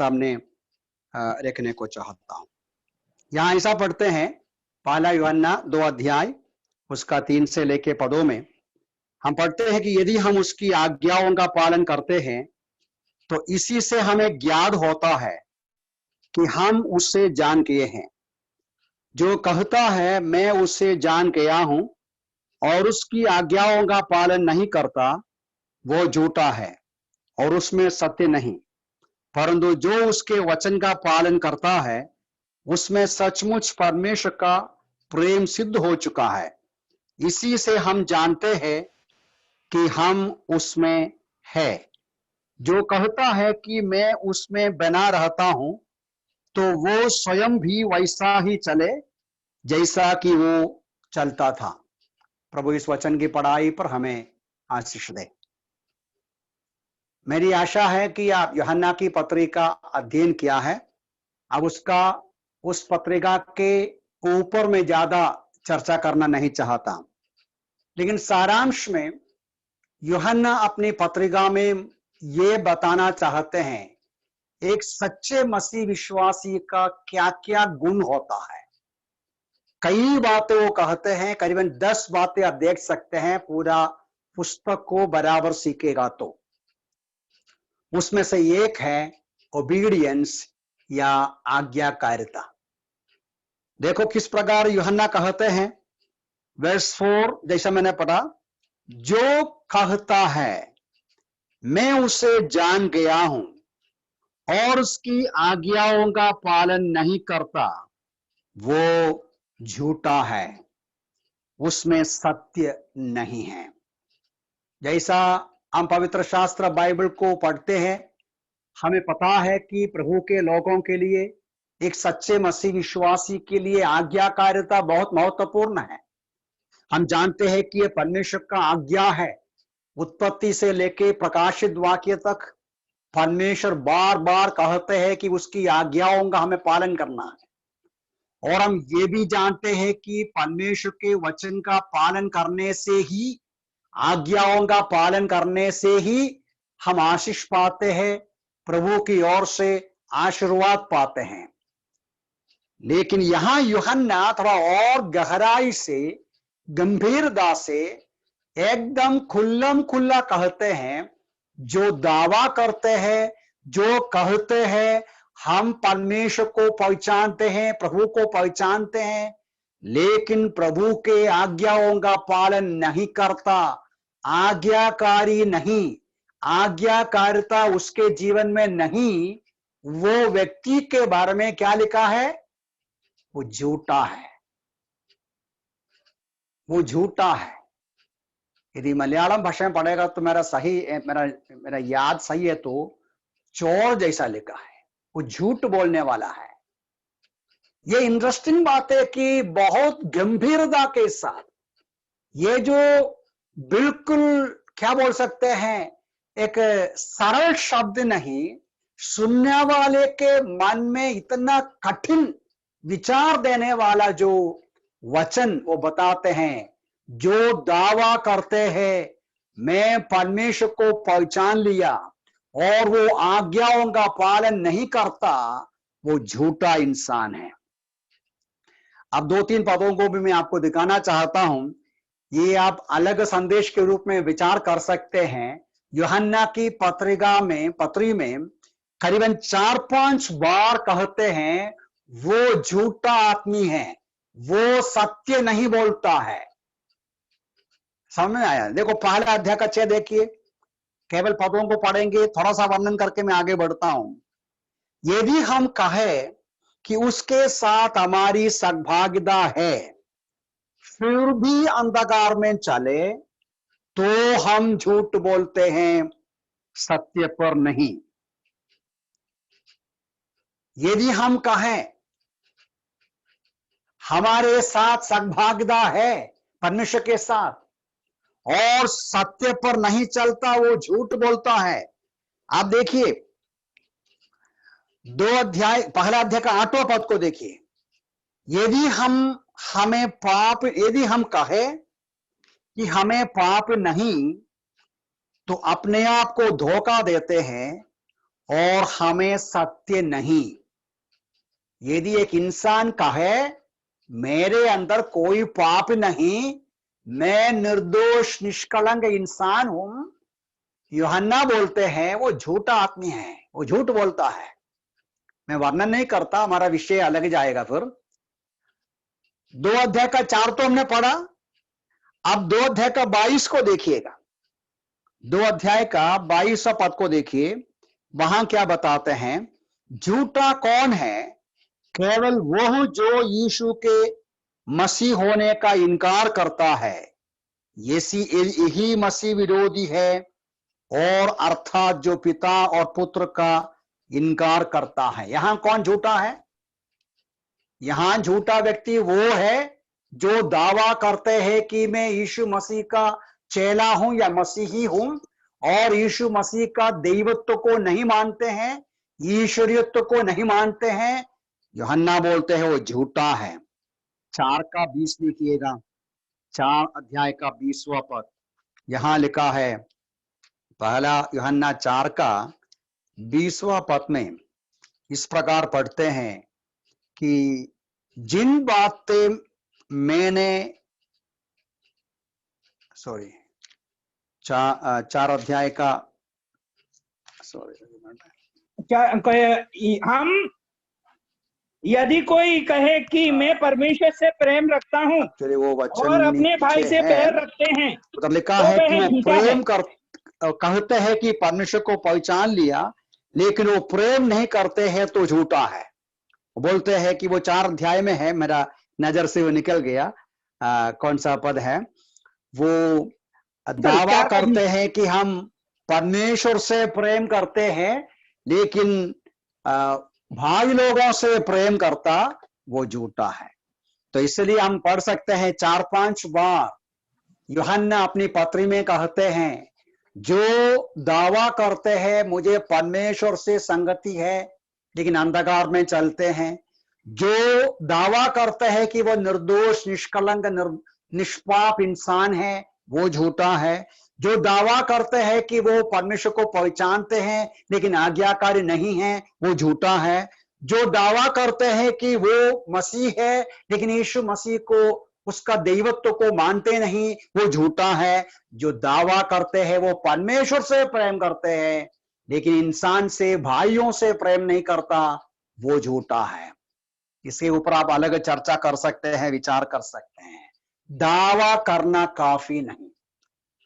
सामने रखने को चाहता हूं। यहां ऐसा पढ़ते हैं, पहला यूहन्ना 2 अध्याय उसका 3 से लेके पदों में हम पढ़ते हैं कि यदि हम उसकी आज्ञाओं का पालन करते हैं तो इसी से हमें ज्ञात होता है कि हम उससे जान गए हैं। जो कहता है मैं उससे जान गया हूं और उसकी आज्ञाओं का पालन नहीं करता, वो झूठा है और उसमें सत्य नहीं। परंतु जो उसके वचन का पालन करता है उसमें सचमुच परमेश्वर का प्रेम सिद्ध हो चुका है। इसी से हम जानते हैं कि हम उसमें है। जो कहता है कि मैं उसमें बना रहता हूं तो वो स्वयं भी वैसा ही चले जैसा कि वो चलता था। प्रभु इस वचन की पढ़ाई पर हमें आशीष दे। मेरी आशा है कि आप यूहन्ना की पत्रिका अध्ययन किया है। अब उस पत्रिका के ऊपर में ज्यादा चर्चा करना नहीं चाहता, लेकिन सारांश में यूहन्ना अपनी पत्रिका में ये बताना चाहते हैं एक सच्चे मसीह विश्वासी का क्या क्या गुण होता है। कई बातें वो कहते हैं, करीबन 10 बातें आप देख सकते हैं पूरा पुस्तक को बराबर सीखेगा तो। उसमें से एक है ओबीडियंस या आज्ञाकारिता। देखो किस प्रकार यूहन्ना कहते हैं, वर्स 4 जैसा मैंने पढ़ा, जो कहता है मैं उसे जान गया हूं और उसकी आज्ञाओं का पालन नहीं करता, वो झूठा है, उसमें सत्य नहीं है। जैसा हम पवित्र शास्त्र बाइबल को पढ़ते हैं, हमें पता है कि प्रभु के लोगों के लिए, एक सच्चे मसीह विश्वासी के लिए आज्ञाकारिता बहुत महत्वपूर्ण है। हम जानते हैं कि यह परमेश्वर का आज्ञा है। उत्पत्ति से लेके प्रकाशित वाक्य तक परमेश्वर बार बार कहते हैं कि उसकी आज्ञाओं का हमें पालन करना है। और हम ये भी जानते हैं कि परमेश्वर के वचन का पालन करने से ही, आज्ञाओं का पालन करने से ही हम आशीष पाते हैं, प्रभु की ओर से आशीर्वाद पाते हैं। लेकिन यहां यूहन्ना थोड़ा और गहराई से, गंभीरता से एकदम खुल्लम खुल्ला कहते हैं, जो दावा करते हैं, जो कहते हैं हम परमेश्वर को पहचानते हैं, प्रभु को पहचानते हैं, लेकिन प्रभु के आज्ञाओं का पालन नहीं करता, आज्ञाकारी नहीं, आज्ञाकारिता उसके जीवन में नहीं, वो व्यक्ति के बारे में क्या लिखा है? वो झूठा है, वो झूठा है। यदि मलयालम भाषा में पढ़ेगा तो मेरा याद सही है तो चोर जैसा लिखा है, वो झूठ बोलने वाला है। ये इंटरेस्टिंग बात है कि बहुत गंभीरता के साथ ये जो बिल्कुल क्या बोल सकते हैं, एक सरल शब्द नहीं, सुनने वाले के मन में इतना कठिन विचार देने वाला जो वचन वो बताते हैं। जो दावा करते हैं मैं परमेश्वर को पहचान लिया और वो आज्ञाओं का पालन नहीं करता, वो झूठा इंसान है। अब 2-3 पदों को भी मैं आपको दिखाना चाहता हूं। ये आप अलग संदेश के रूप में विचार कर सकते हैं। यूहन्ना की पत्री में करीबन 4-5 बार कहते हैं वो झूठा आदमी है, वो सत्य नहीं बोलता है। समझ में आया? देखो पहला अध्याय का 6 देखिए, केवल पदों को पढ़ेंगे, थोड़ा सा वर्णन करके मैं आगे बढ़ता हूं। यदि हम कहें कि उसके साथ हमारी सद्भावना है फिर भी अंधकार में चले तो हम झूठ बोलते हैं, सत्य पर नहीं। यदि हम कहें हमारे साथ सद्भावना है परमेश्वर के साथ और सत्य पर नहीं चलता, वो झूठ बोलता है। आप देखिए पहला अध्याय का 8वां पद को देखिए। यदि हम कहे कि हमें पाप नहीं तो अपने आप को धोखा देते हैं और हमें सत्य नहीं। यदि एक इंसान कहे मेरे अंदर कोई पाप नहीं, मैं निर्दोष निष्कलंक इंसान हूं, यूहन्ना बोलते हैं वो झूठा आदमी है, वो झूठ बोलता है। मैं वर्णन नहीं करता, हमारा विषय अलग जाएगा। फिर 2 अध्याय का 4 तो हमने पढ़ा, अब 2 अध्याय का 22 को देखिएगा। 2 अध्याय का 22वां पद को देखिए, वहां क्या बताते हैं। झूठा कौन है? केवल वह जो यीशु के मसीह होने का इनकार करता है, यही मसीह विरोधी है, और अर्थात जो पिता और पुत्र का इनकार करता है। यहां कौन झूठा है? यहां झूठा व्यक्ति वो है जो दावा करते हैं कि मैं यीशु मसीह का चेला हूं या मसीही हूं, और यीशु मसीह का दैवत्व को नहीं मानते हैं, ईश्वरीयत्व को नहीं मानते हैं। यूहन्ना बोलते हैं वो झूठा है। 4 का 20 लिखिएगा, 4 अध्याय का 20वां पद। यहां लिखा है, पहला यूहन्ना 4 का 20वां पद में इस प्रकार पढ़ते हैं कि जिन बातें मैंने 4 अध्याय का हम यदि कोई कहे कि मैं परमेश्वर से प्रेम रखता हूं वो वचन और अपने भाई से बैर रखते हैं, उधर लिखा तो है वह कि वो झूठा प्रेम है। कहते हैं कि परमेश्वर को पहचान लिया, लेकिन वो प्रेम नहीं करते हैं तो झूठा है। वो बोलते हैं कि वो 4 अध्याय में है, मेरा नजर से वो निकल गया। कौन सा पद है? वो दावा करते हैं कि हम परमेश्वर से प्रेम करते हैं, लेकिन भाई लोगों से प्रेम करता, वो झूठा है। तो इसलिए हम पढ़ सकते हैं 4-5 बार यूहन्ना अपनी पत्री में कहते हैं, जो दावा करते हैं मुझे परमेश्वर से संगति है लेकिन अंधकार में चलते हैं, जो दावा करते हैं कि वो निर्दोष निष्कलंक निष्पाप इंसान है, वो झूठा है। जो दावा करते हैं कि वो परमेश्वर को पहचानते हैं लेकिन आज्ञाकारी नहीं है, वो झूठा है। जो दावा करते हैं कि वो मसीह है लेकिन यीशु मसीह को, उसका दैवत्व को मानते नहीं, वो झूठा है। जो दावा करते हैं वो परमेश्वर से प्रेम करते हैं लेकिन इंसान से, भाइयों से प्रेम नहीं करता, वो झूठा है। इसके ऊपर आप अलग चर्चा कर सकते हैं, विचार कर सकते हैं। दावा करना काफी नहीं।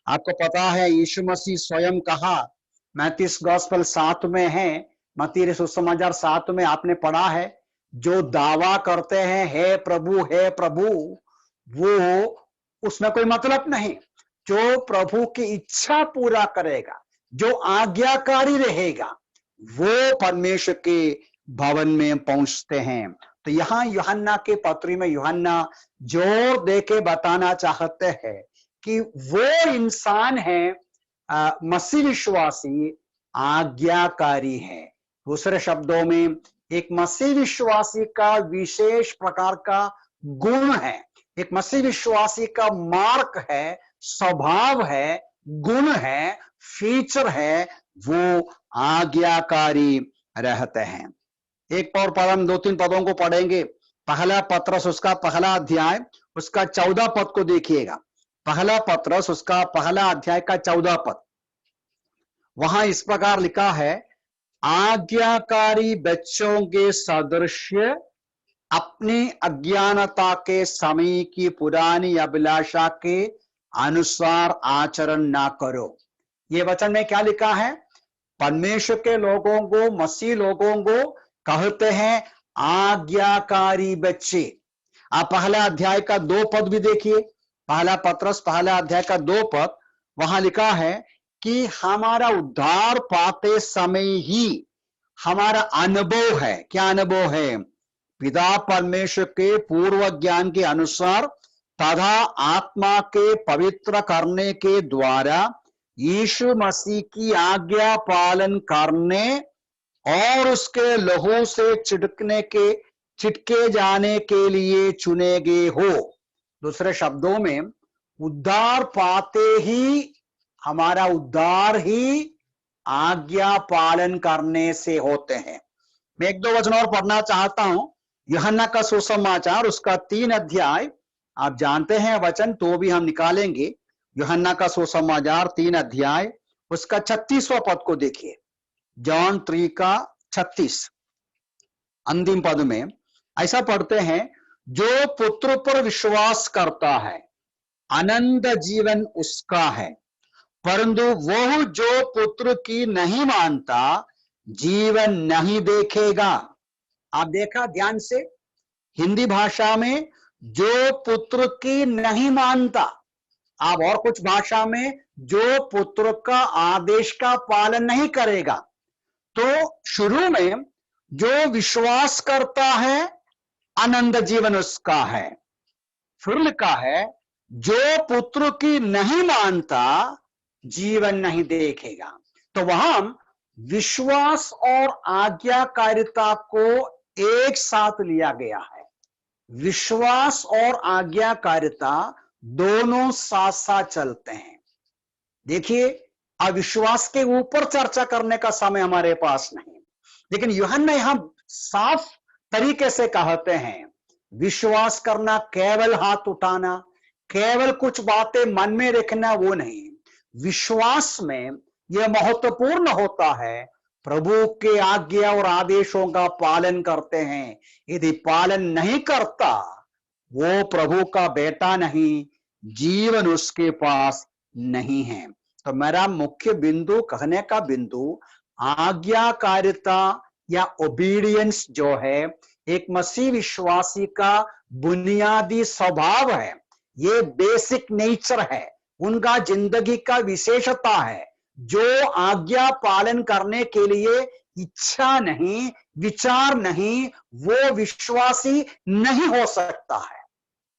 आपको पता है यीशु मसीह स्वयं कहा, मैथ्यू गॉस्पेल 7 में है, मत्ती सुसमाचार 7 में आपने पढ़ा है, जो दावा करते हैं हे प्रभु, वो, उसमें कोई मतलब नहीं। जो प्रभु की इच्छा पूरा करेगा, जो आज्ञाकारी रहेगा, वो परमेश्वर के भवन में पहुंचते हैं। तो यहां यूहन्ना के पत्री में यूहन्ना जोर दे के बताना चाहते हैं कि वो इंसान है मसीह विश्वासी, आज्ञाकारी है। दूसरे शब्दों में, एक मसीह विश्वासी का विशेष प्रकार का गुण है, एक मसीह विश्वासी का मार्क है, स्वभाव है, गुण है, फीचर है, वो आज्ञाकारी रहते हैं। एक और पद, हम 2-3 पदों को पढ़ेंगे। पहला पत्रस उसका पहला अध्याय उसका 14 पद को देखिएगा। पहला पत्रस उसका पहला अध्याय का 14 पद, वहां इस प्रकार लिखा है, आज्ञाकारी बच्चों के सदृश्य अपनी अज्ञानता के समय की पुरानी अभिलाषा के अनुसार आचरण ना करो। ये वचन में क्या लिखा है? परमेश्वर के लोगों को, मसीह लोगों को कहते हैं आज्ञाकारी बच्चे। आप पहला अध्याय का 2 पद भी देखिए, पहला पत्रस पहला अध्याय का 2 पद, वहां लिखा है कि हमारा उद्धार पाते समय ही हमारा अनुभव है। क्या अनुभव है? पिता परमेश्वर के पूर्व ज्ञान के अनुसार तथा आत्मा के पवित्र करने के द्वारा यीशु मसीह की आज्ञा पालन करने और उसके लहू से चिटके जाने के लिए चुने गए हो। दूसरे शब्दों में, उद्धार पाते ही, हमारा उद्धार ही आज्ञा पालन करने से होते हैं। मैं एक दो वचन और पढ़ना चाहता हूं। यूहन्ना का सुसमाचार उसका 3 अध्याय, आप जानते हैं वचन तो भी हम निकालेंगे। यूहन्ना का सुसमाचार 3 अध्याय उसका 36वां पद को देखिए। जॉन 3 का 36 अंतिम पद में ऐसा पढ़ते हैं, जो पुत्र पर विश्वास करता है अनंत जीवन उसका है, परंतु वह जो पुत्र की नहीं मानता जीवन नहीं देखेगा। आप देखा ध्यान से, हिंदी भाषा में जो पुत्र की नहीं मानता, आप और कुछ भाषा में जो पुत्र का आदेश का पालन नहीं करेगा। तो शुरू में जो विश्वास करता है अनंत जीवन उसका है, फिर लिखा है जो पुत्र की नहीं मानता जीवन नहीं देखेगा। तो वहां विश्वास और आज्ञाकारिता को एक साथ लिया गया है। विश्वास और आज्ञाकारिता दोनों साथ साथ चलते हैं। देखिए, अविश्वास के ऊपर चर्चा करने का समय हमारे पास नहीं, लेकिन यूहन्ना यहां साफ तरीके से कहते हैं, विश्वास करना केवल हाथ उठाना, केवल कुछ बातें मन में रखना वो नहीं। विश्वास में यह महत्वपूर्ण होता है, प्रभु के आज्ञा और आदेशों का पालन करते हैं। यदि पालन नहीं करता वो प्रभु का बेटा नहीं, जीवन उसके पास नहीं है। तो मेरा मुख्य बिंदु, कहने का बिंदु, आज्ञाकारिता या ओबीडियंस जो है एक मसीह विश्वासी का बुनियादी स्वभाव है, ये बेसिक नेचर है, उनका जिंदगी का विशेषता है। जो आज्ञा पालन करने के लिए इच्छा नहीं, विचार नहीं, वो विश्वासी नहीं हो सकता है।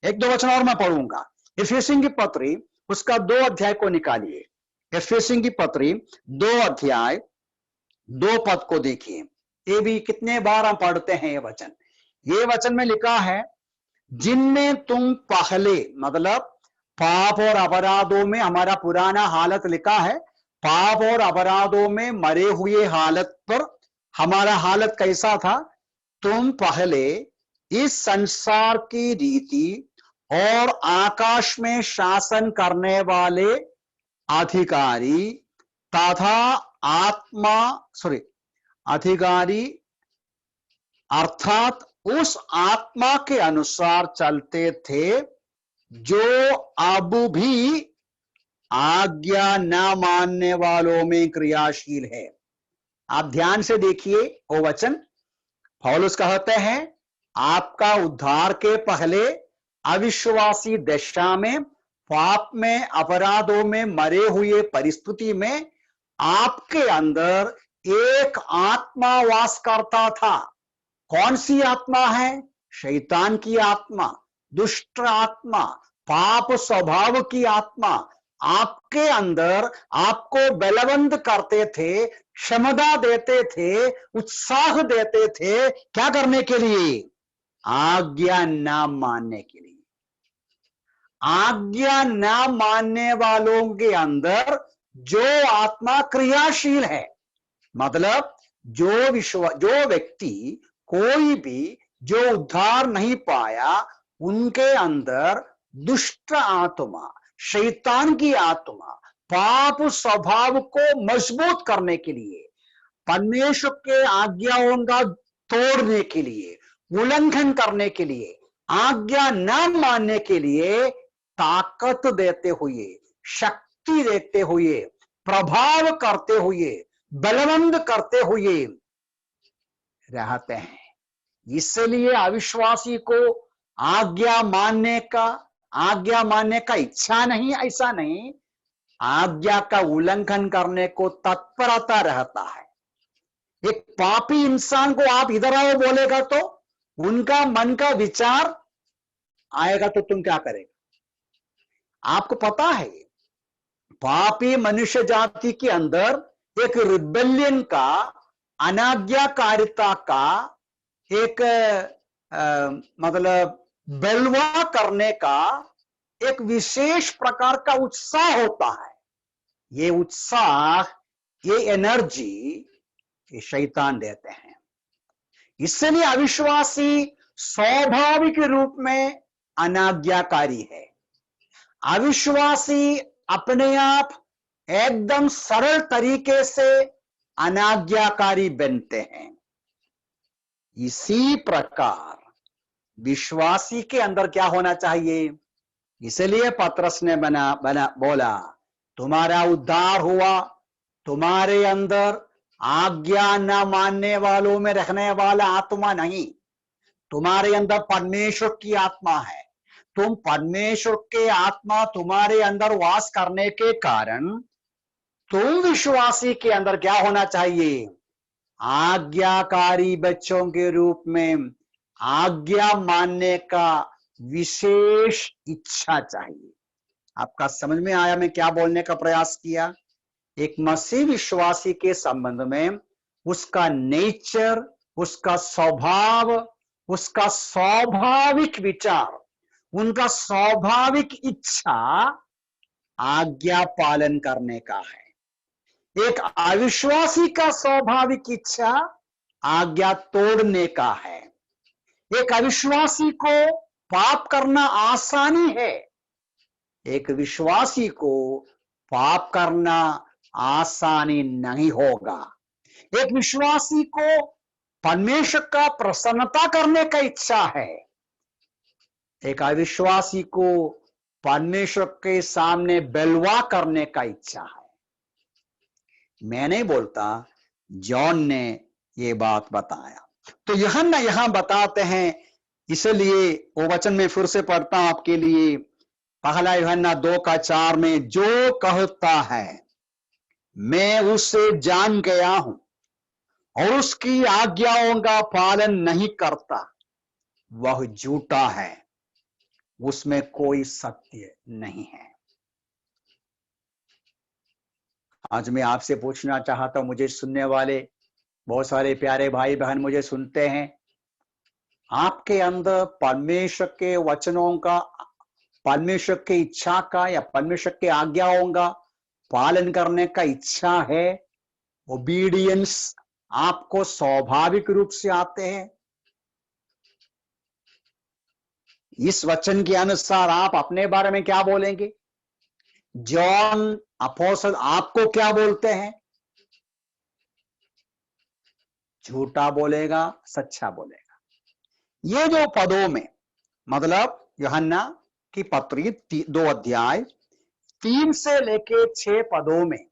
एक दो वचन और मैं पढ़ूंगा। इफिसियों की पत्री उसका 2 अध्याय को निकालिए। इफिसियों की पत्री 2 अध्याय 2 पद को देखिए। ये भी कितने बार हम पढ़ते हैं ये वचन। ये वचन में लिखा है, जिनमें तुम पहले, मतलब पाप और अपराधों में हमारा पुराना हालत लिखा है, पाप और अपराधों में मरे हुए हालत पर हमारा हालत कैसा था। तुम पहले इस संसार की रीति और आकाश में शासन करने वाले अधिकारी तथा अधिकारी अर्थात उस आत्मा के अनुसार चलते थे जो अब भी आज्ञा न मानने वालों में क्रियाशील है। आप ध्यान से देखिए वो वचन। पौलुस कहते हैं, आपका उद्धार के पहले अविश्वासी दशा में, पाप में, अपराधों में मरे हुए परिस्थिति में आपके अंदर एक आत्मा वास करता था। कौन सी आत्मा है? शैतान की आत्मा, दुष्ट आत्मा, पाप स्वभाव की आत्मा आपके अंदर आपको बलवंत करते थे, क्षमता देते थे, उत्साह देते थे। क्या करने के लिए? आज्ञा न मानने के लिए। आज्ञा न मानने वालों के अंदर जो आत्मा क्रियाशील है, मतलब जो व्यक्ति, कोई भी जो उद्धार नहीं पाया, उनके अंदर दुष्ट आत्मा, शैतान की आत्मा, पाप स्वभाव को मजबूत करने के लिए, परमेश्वर के आज्ञाओं का तोड़ने के लिए, उल्लंघन करने के लिए, आज्ञा न मानने के लिए ताकत देते हुए, शक्ति देते हुए, प्रभाव करते हुए, बलवंत करते हुए रहते हैं। इसलिए अविश्वासी को आज्ञा मानने का इच्छा नहीं, ऐसा नहीं, आज्ञा का उल्लंघन करने को तत्परता रहता है। एक पापी इंसान को आप इधर आओ बोलेगा तो उनका मन का विचार आएगा तो तुम क्या करेगा? आपको पता है, पापी मनुष्य जाति के अंदर एक रिबेलियन का, अनाज्ञाकारिता का एक मतलब बलवा करने का एक विशेष प्रकार का उत्साह होता है। ये उत्साह ये एनर्जी ये शैतान देते हैं। इसलिए अविश्वासी स्वाभाविक रूप में अनाज्ञाकारी है। अविश्वासी अपने आप एकदम सरल तरीके से अनाज्ञाकारी बनते हैं। इसी प्रकार विश्वासी के अंदर क्या होना चाहिए? इसलिए पतरस ने बोला, तुम्हारा उद्धार हुआ, तुम्हारे अंदर आज्ञा न मानने वालों में रहने वाला आत्मा नहीं, तुम्हारे अंदर परमेश्वर की आत्मा है। तुम परमेश्वर के आत्मा तुम्हारे अंदर वास करने के कारण तुम विश्वासी के अंदर क्या होना चाहिए? आज्ञाकारी बच्चों के रूप में आज्ञा मानने का विशेष इच्छा चाहिए। आपका समझ में आया मैं क्या बोलने का प्रयास किया? एक मसीह विश्वासी के संबंध में उसका नेचर, उसका स्वभाव, उसका स्वाभाविक विचार, उनका स्वाभाविक इच्छा आज्ञा पालन करने का है। एक अविश्वासी का स्वाभाविक इच्छा आज्ञा तोड़ने का है। एक अविश्वासी को पाप करना आसानी है, एक विश्वासी को पाप करना आसानी नहीं होगा। एक विश्वासी को परमेश्वर का प्रसन्नता करने का इच्छा है, एक अविश्वासी को परमेश्वर के सामने बलवा करने का इच्छा है। मैं नहीं बोलता, जॉन ने ये बात बताया। तो यूहन्ना यहां बताते हैं, इसलिए वो वचन में फिर से पढ़ता हूं आपके लिए। पहला यूहन्ना 2:4 में, जो कहता है मैं उससे जान गया हूं और उसकी आज्ञाओं का पालन नहीं करता, वह झूठा है, उसमें कोई सत्य नहीं है। आज मैं आपसे पूछना चाहता हूं, मुझे सुनने वाले बहुत सारे प्यारे भाई बहन मुझे सुनते हैं, आपके अंदर परमेश्वर के वचनों का, परमेश्वर की इच्छा का या परमेश्वर के आज्ञाओं का पालन करने का इच्छा है? ओबीडियंस आपको स्वाभाविक रूप से आते हैं? इस वचन के अनुसार आप अपने बारे में क्या बोलेंगे? जॉन अपोस्तल आपको क्या बोलते हैं? झूठा बोलेगा, सच्चा बोलेगा? ये जो पदों में, मतलब यूहन्ना की पत्री 2 अध्याय 3 से लेके 6 पदों में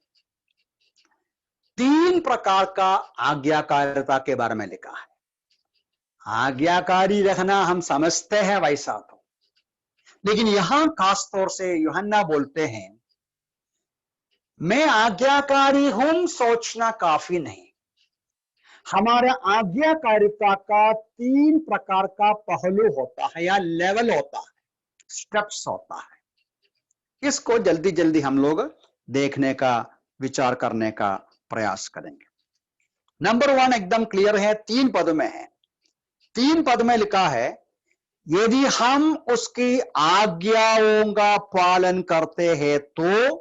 3 प्रकार का आज्ञाकारिता के बारे में लिखा है। आज्ञाकारी रहना हम समझते हैं वैसा तो, लेकिन यहां खासतौर से यूहन्ना बोलते हैं, मैं आज्ञाकारी हूं सोचना काफी नहीं। हमारा आज्ञाकारिता का 3 प्रकार का पहलू होता है या लेवल होता है, स्टेप्स होता है। इसको जल्दी जल्दी हम लोग देखने का, विचार करने का प्रयास करेंगे। नंबर 1 एकदम क्लियर है, 3 पद में है। 3 पद में लिखा है, यदि हम उसकी आज्ञाओं का पालन करते हैं तो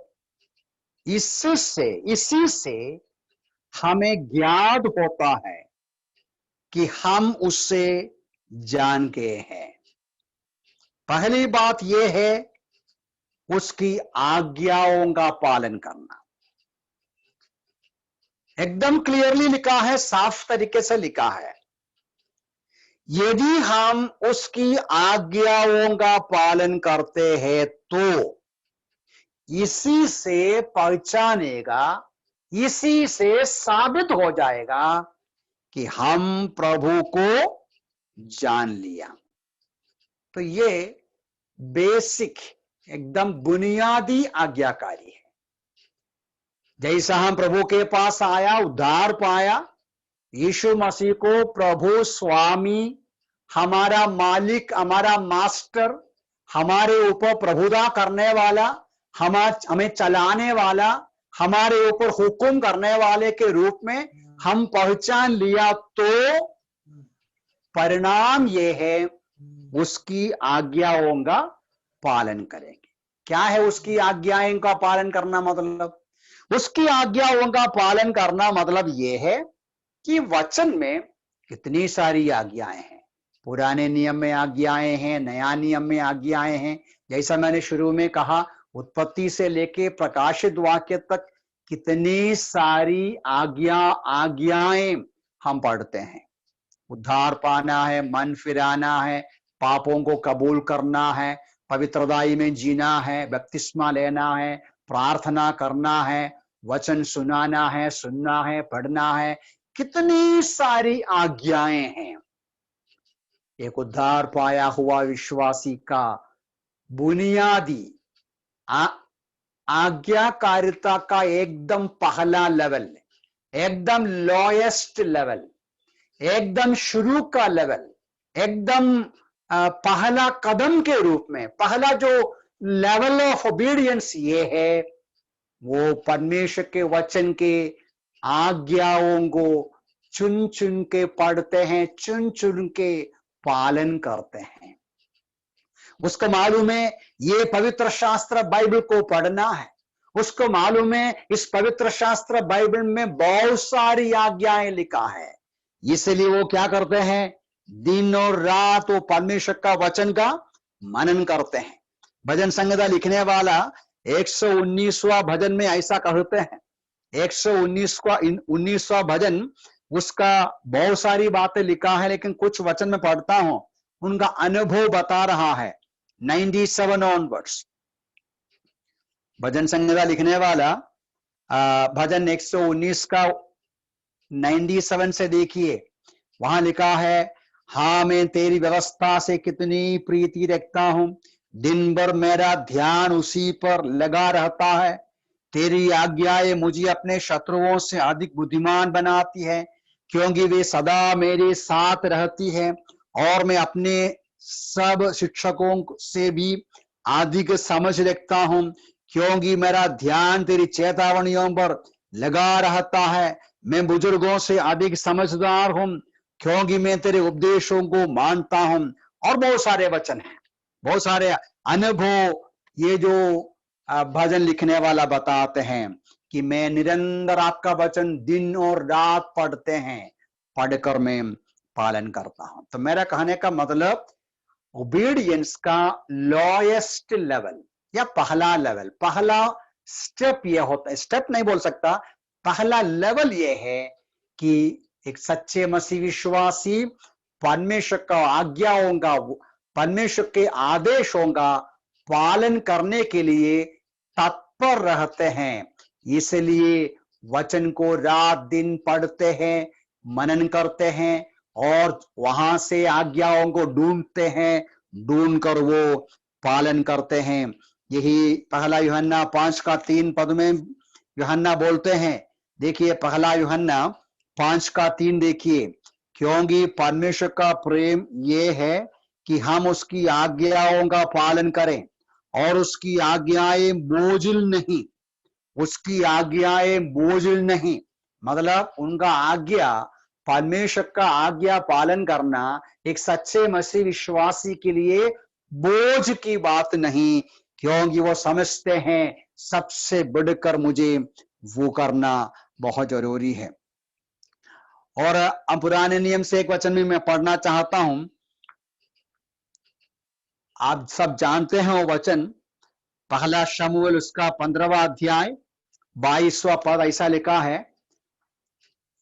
इसी से हमें ज्ञात होता है कि हम उससे जान गए हैं। पहली बात यह है उसकी आज्ञाओं का पालन करना। एकदम क्लियरली लिखा है, साफ तरीके से लिखा है, यदि हम उसकी आज्ञाओं का पालन करते हैं तो इसी से पहचानेगा, इसी से साबित हो जाएगा कि हम प्रभु को जान लिया। तो ये बेसिक, एकदम बुनियादी आज्ञाकारी है। जैसा हम प्रभु के पास आया, उद्धार पाया, यीशु मसीह को प्रभु, स्वामी, हमारा मालिक, हमारा मास्टर, हमारे ऊपर प्रभुता करने वाला, हमें चलाने वाला, हमारे ऊपर हुक्म करने वाले के रूप में हम पहचान लिया, तो परिणाम यह है उसकी आज्ञाओं का पालन करेंगे। क्या है उसकी आज्ञाओं का पालन करना? मतलब उसकी आज्ञाओं का पालन करना मतलब ये है कि वचन में कितनी सारी आज्ञाएं हैं। पुराने नियम में आज्ञाएं हैं, नया नियम में आज्ञाएं हैं। जैसा मैंने शुरू में कहा, उत्पत्ति से लेके प्रकाशित वाक्य तक कितनी सारी आज्ञाएं हम पढ़ते हैं। उद्धार पाना है, मन फिराना है, पापों को कबूल करना है, पवित्रताई में जीना है, बपतिस्मा लेना है, प्रार्थना करना है, वचन सुनाना है, सुनना है, पढ़ना है। कितनी सारी आज्ञाएं हैं। एक उद्धार पाया हुआ विश्वासी का बुनियादी आज्ञाकारिता का एकदम पहला लेवल, एकदम लोएस्ट लेवल, एकदम शुरू का लेवल, एकदम पहला कदम के रूप में पहला जो लेवल ऑफ ओबीडियंस ये है, वो परमेश्वर के वचन के आज्ञाओं को चुन चुन के पढ़ते हैं, चुन चुन के पालन करते हैं। उसको मालूम है ये पवित्र शास्त्र बाइबल को पढ़ना है, उसको मालूम है इस पवित्र शास्त्र बाइबल में बहुत सारी आज्ञाएं लिखा है। इसलिए वो क्या करते हैं, दिन और रात वो परमेश्वर का वचन का मनन करते हैं। भजन संहिता लिखने वाला 119वां भजन में ऐसा कहते हैं। 119वां भजन, उसका बहुत सारी बातें लिखा है, लेकिन कुछ वचन में पढ़ता हूं, उनका अनुभव बता रहा है। 97 ऑनवर्ड्स भजन संहिता लिखने वाला भजन 119 का 97 से देखिए, वहां लिखा है, हाँ मैं तेरी व्यवस्था से कितनी प्रीति रखता हूं, दिन भर मेरा ध्यान उसी पर लगा रहता है। तेरी आज्ञाएं मुझे अपने शत्रुओं से अधिक बुद्धिमान बनाती है, क्योंकि वे सदा मेरे साथ रहती है, और मैं अपने सब शिक्षकों से भी अधिक समझ रखता हूं, क्योंकि मेरा ध्यान तेरी चेतावनियों पर लगा रहता है। मैं बुजुर्गों से अधिक समझदार हूं, क्योंकि मैं तेरे उपदेशों को मानता हूं। और बहुत सारे वचन हैं, बहुत सारे अनुभव ये जो भजन लिखने वाला बताते हैं कि मैं निरंतर आपका वचन दिन और रात पढ़ते हैं, पढ़कर मैं पालन करता हूं। तो मेरा कहने का मतलब, ओबीडियंस का लोएस्ट लेवल या पहला लेवल, पहला स्टेप ये होता है, स्टेप नहीं बोल सकता, पहला लेवल ये है कि एक सच्चे मसीह विश्वासी परमेश्वर का आज्ञाओं का, परमेश्वर के आदेशों का पालन करने के लिए तत्पर रहते हैं। इसलिए वचन को रात दिन पढ़ते हैं, मनन करते हैं, और वहां से आज्ञाओं को ढूंढते हैं, ढूंढकर वो पालन करते हैं। यही पहला यूहन्ना 5:3 में यूहन्ना बोलते हैं। देखिए पहला यूहन्ना 5:3 देखिए, क्योंकि परमेश्वर का प्रेम ये है कि हम उसकी आज्ञाओं का पालन करें, और उसकी आज्ञाएं बोझिल नहीं, उसकी आज्ञाएं बोझिल नहीं, मतलब उनका आज्ञा, परमेश्वर का आज्ञा पालन करना एक सच्चे मसीह विश्वासी के लिए बोझ की बात नहीं, क्योंकि वो समझते हैं सबसे बढ़कर मुझे वो करना बहुत जरूरी है। और अब पुराने नियम से एक वचन भी मैं पढ़ना चाहता हूं। आप सब जानते हैं वो वचन, पहला शमूएल उसका 15वां अध्याय 22वां पद, ऐसा लिखा है,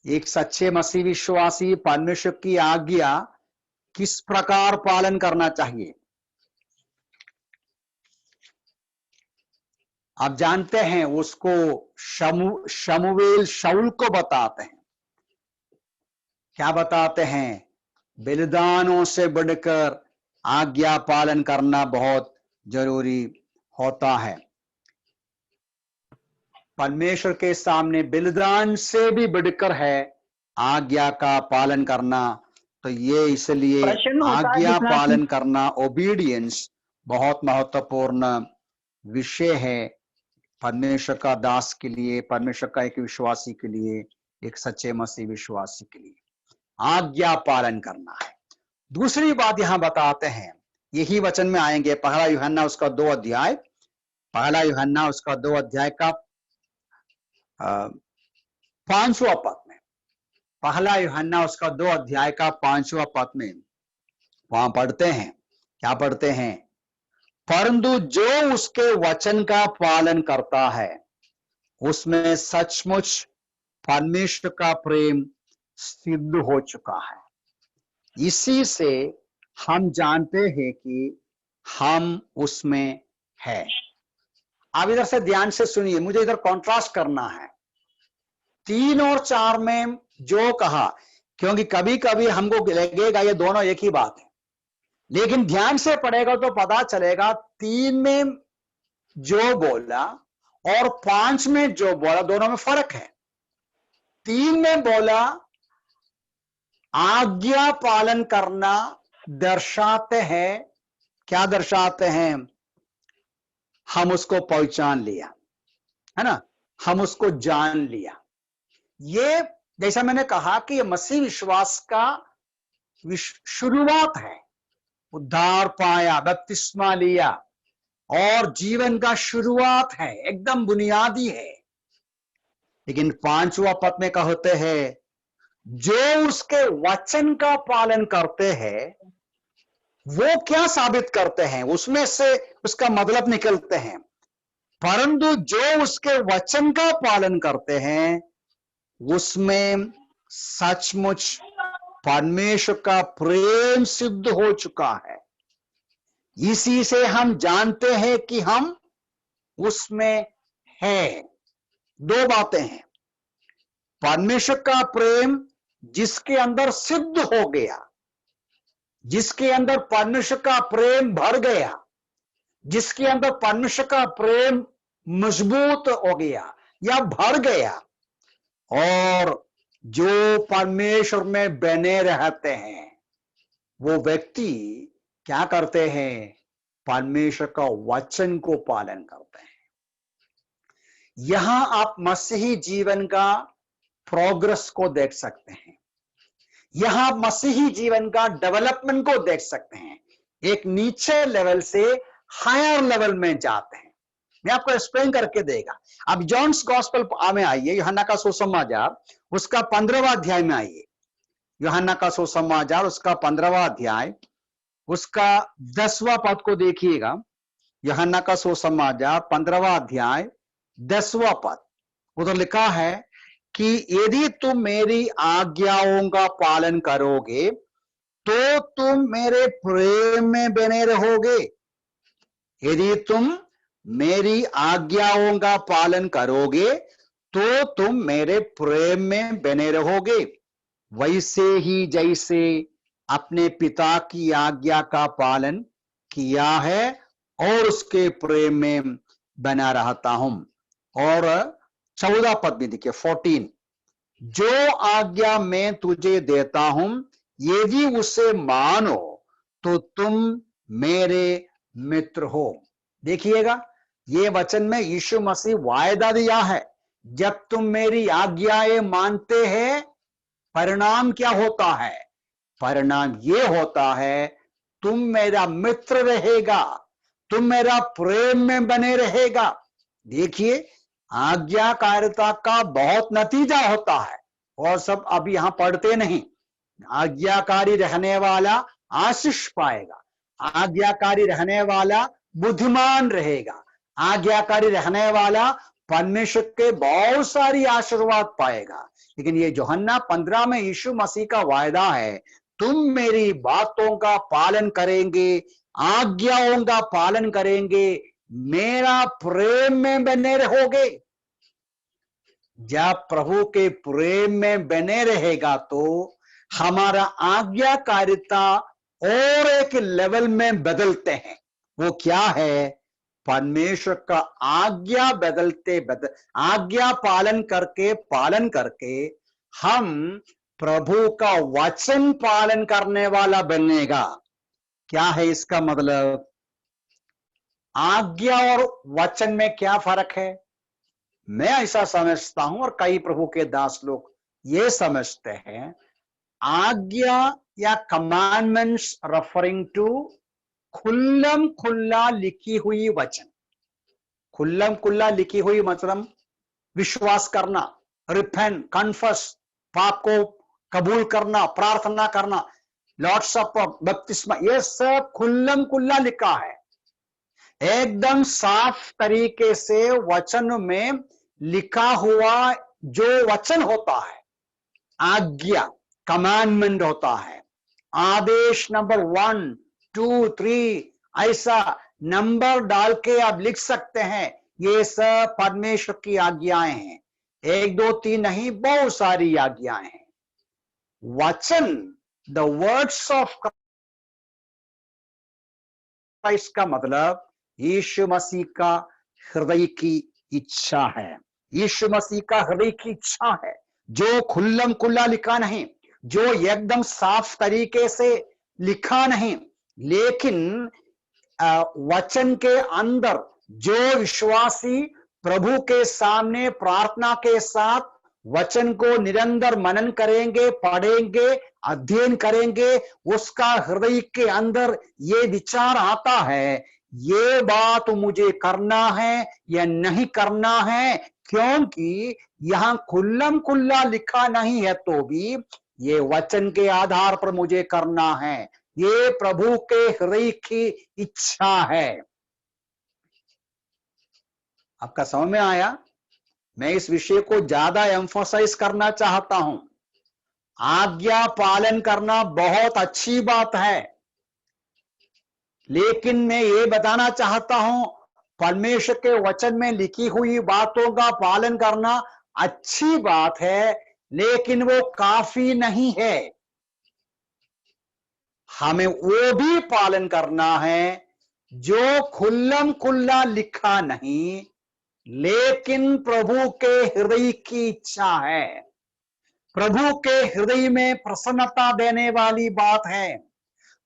एक सच्चे मसीह विश्वासी परमेश्वर की आज्ञा किस प्रकार पालन करना चाहिए। आप जानते हैं उसको शमूएल शाऊल को बताते हैं, क्या बताते हैं, बलिदानों से बढ़कर आज्ञा पालन करना बहुत जरूरी होता है। परमेश्वर के सामने बलिदान से भी बढ़कर है आज्ञा का पालन करना। तो ये इसलिए आज्ञा पालन करना, ओबीडियंस, बहुत महत्वपूर्ण विषय है परमेश्वर का दास के लिए, परमेश्वर का एक विश्वासी के लिए, एक सच्चे मसीह विश्वासी के लिए आज्ञा पालन करना है। दूसरी बात यहां बताते हैं, यही वचन में आएंगे, पहला यूहन्ना उसका 2 अध्याय, पहला यूहन्ना उसका 2 अध्याय का 5वां पद में, पहला यूहन्ना उसका 2 अध्याय का 5वां पद में वहां पढ़ते हैं, क्या पढ़ते हैं? परंतु जो उसके वचन का पालन करता है उसमें सचमुच परमेश्वर का प्रेम सिद्ध हो चुका है। इसी से हम जानते हैं कि हम उसमें है। आप इधर से ध्यान से सुनिए, मुझे इधर कॉन्ट्रास्ट करना है 3 और 4 में जो कहा, क्योंकि कभी कभी हमको लगेगा ये दोनों एक ही बात है, लेकिन ध्यान से पढ़ेगा तो पता चलेगा 3 में जो बोला और 5 में जो बोला दोनों में फर्क है। 3 में बोला आज्ञा पालन करना दर्शाते हैं, क्या दर्शाते हैं? हम उसको पहचान लिया, है ना, हम उसको जान लिया। ये जैसा मैंने कहा कि ये मसीह विश्वास का शुरुआत है। उद्धार पाया, बपतिस्मा लिया और जीवन का शुरुआत है, एकदम बुनियादी है। लेकिन 5वां पद में कहते हैं जो उसके वचन का पालन करते हैं वो क्या साबित करते हैं, उसमें से उसका मतलब निकलते हैं। परंतु जो उसके वचन का पालन करते हैं उसमें सचमुच परमेश्वर का प्रेम सिद्ध हो चुका है। इसी से हम जानते हैं कि हम उसमें है। 2 बातें हैं, परमेश्वर का प्रेम जिसके अंदर सिद्ध हो गया, जिसके अंदर परमेश्वर का प्रेम भर गया, जिसके अंदर परमेश्वर का प्रेम मजबूत हो गया या भर गया, और जो परमेश्वर में बने रहते हैं वो व्यक्ति क्या करते हैं? परमेश्वर का वचन को पालन करते हैं। यहां आप मसीही जीवन का प्रोग्रेस को देख सकते हैं, यहां मसीही जीवन का डेवलपमेंट को देख सकते हैं। एक नीचे लेवल से हायर लेवल में जाते हैं। मैं आपको एक्सप्लेन करके देगा। अब जॉन्स गॉस्पेल में आइए, यूहन्ना का सुसमाचार उसका 15वां अध्याय में आइए। यूहन्ना का सुसमाचार उसका 15वां अध्याय उसका 10वां पद को देखिएगा। यूहन्ना का सुसमाचार 15वां अध्याय 10वां पद, उधर लिखा है कि यदि तुम मेरी आज्ञाओं का पालन करोगे तो तुम मेरे प्रेम में बने रहोगे। यदि तुम मेरी आज्ञाओं का पालन करोगे तो तुम मेरे प्रेम में बने रहोगे, वैसे ही जैसे अपने पिता की आज्ञा का पालन किया है और उसके प्रेम में बना रहता हूं। और 14 पद भी देखिए, 14, जो आज्ञा मैं तुझे देता हूं यदि उसे मानो तो तुम मेरे मित्र हो। देखिएगा, ये वचन में यीशु मसीह वायदा दिया है, जब तुम मेरी आज्ञाएं मानते हैं परिणाम क्या होता है? परिणाम ये होता है तुम मेरा मित्र रहेगा, तुम मेरा प्रेम में बने रहेगा। देखिए, आज्ञाकारिता का बहुत नतीजा होता है और सब अब यहां पढ़ते नहीं। आज्ञाकारी रहने वाला आशीष पाएगा, आज्ञाकारी रहने वाला बुद्धिमान रहेगा, आज्ञाकारी रहने वाला परमेश्वर के बहुत सारी आशीर्वाद पाएगा। लेकिन ये यूहन्ना 15 में यीशु मसीह का वायदा है, तुम मेरी बातों का पालन करेंगे, आज्ञाओं का पालन करेंगे, मेरा प्रेम में बने रहोगे। जब प्रभु के प्रेम में बने रहेगा तो हमारा आज्ञाकारिता और एक लेवल में बदलते हैं। वो क्या है? परमेश्वर का आज्ञा आज्ञा पालन करके हम प्रभु का वचन पालन करने वाला बनेगा। क्या है इसका मतलब? आज्ञा और वचन में क्या फर्क है? मैं ऐसा समझता हूं और कई प्रभु के दास लोग ये समझते हैं, आज्ञा या कमांडमेंट्स रेफरिंग टू खुल्लम खुल्ला लिखी हुई वचन। खुल्लम खुल्ला लिखी हुई मतलब विश्वास करना, रिपेंट, कन्फेस, पाप को कबूल करना, प्रार्थना करना, लॉर्ड्स ऑफ बपतिस्मा, ये सब खुल्लम खुल्ला लिखा है। एकदम साफ तरीके से वचन में लिखा हुआ जो वचन होता है, आज्ञा, कमांडमेंट होता है, आदेश नंबर 1, 2, 3 ऐसा नंबर डाल के आप लिख सकते हैं। ये सब परमेश्वर की आज्ञाएं हैं, 1, 2, 3 नहीं, बहुत सारी आज्ञाएं हैं। वचन, द वर्ड्स ऑफ क्राइस्ट का मतलब यीशु मसीह का हृदय की इच्छा है। यीशु मसीह का हृदय की इच्छा है, जो खुल्लम खुल्ला लिखा नहीं, जो एकदम साफ तरीके से लिखा नहीं, लेकिन वचन के अंदर जो विश्वासी प्रभु के सामने प्रार्थना के साथ वचन को निरंतर मनन करेंगे, पढ़ेंगे, अध्ययन करेंगे, उसका हृदय के अंदर ये विचार आता है, ये बात मुझे करना है या नहीं करना है, क्योंकि यहां खुल्लम खुल्ला लिखा नहीं है तो भी ये वचन के आधार पर मुझे करना है। ये प्रभु के हृदय की इच्छा है। आपका समझ में आया? मैं इस विषय को ज्यादा एम्फोसाइज करना चाहता हूं। आज्ञा पालन करना बहुत अच्छी बात है, लेकिन मैं ये बताना चाहता हूं, परमेश्वर के वचन में लिखी हुई बातों का पालन करना अच्छी बात है, लेकिन वो काफी नहीं है। हमें वो भी पालन करना है जो खुल्लम खुल्ला लिखा नहीं, लेकिन प्रभु के हृदय की इच्छा है, प्रभु के हृदय में प्रसन्नता देने वाली बात है,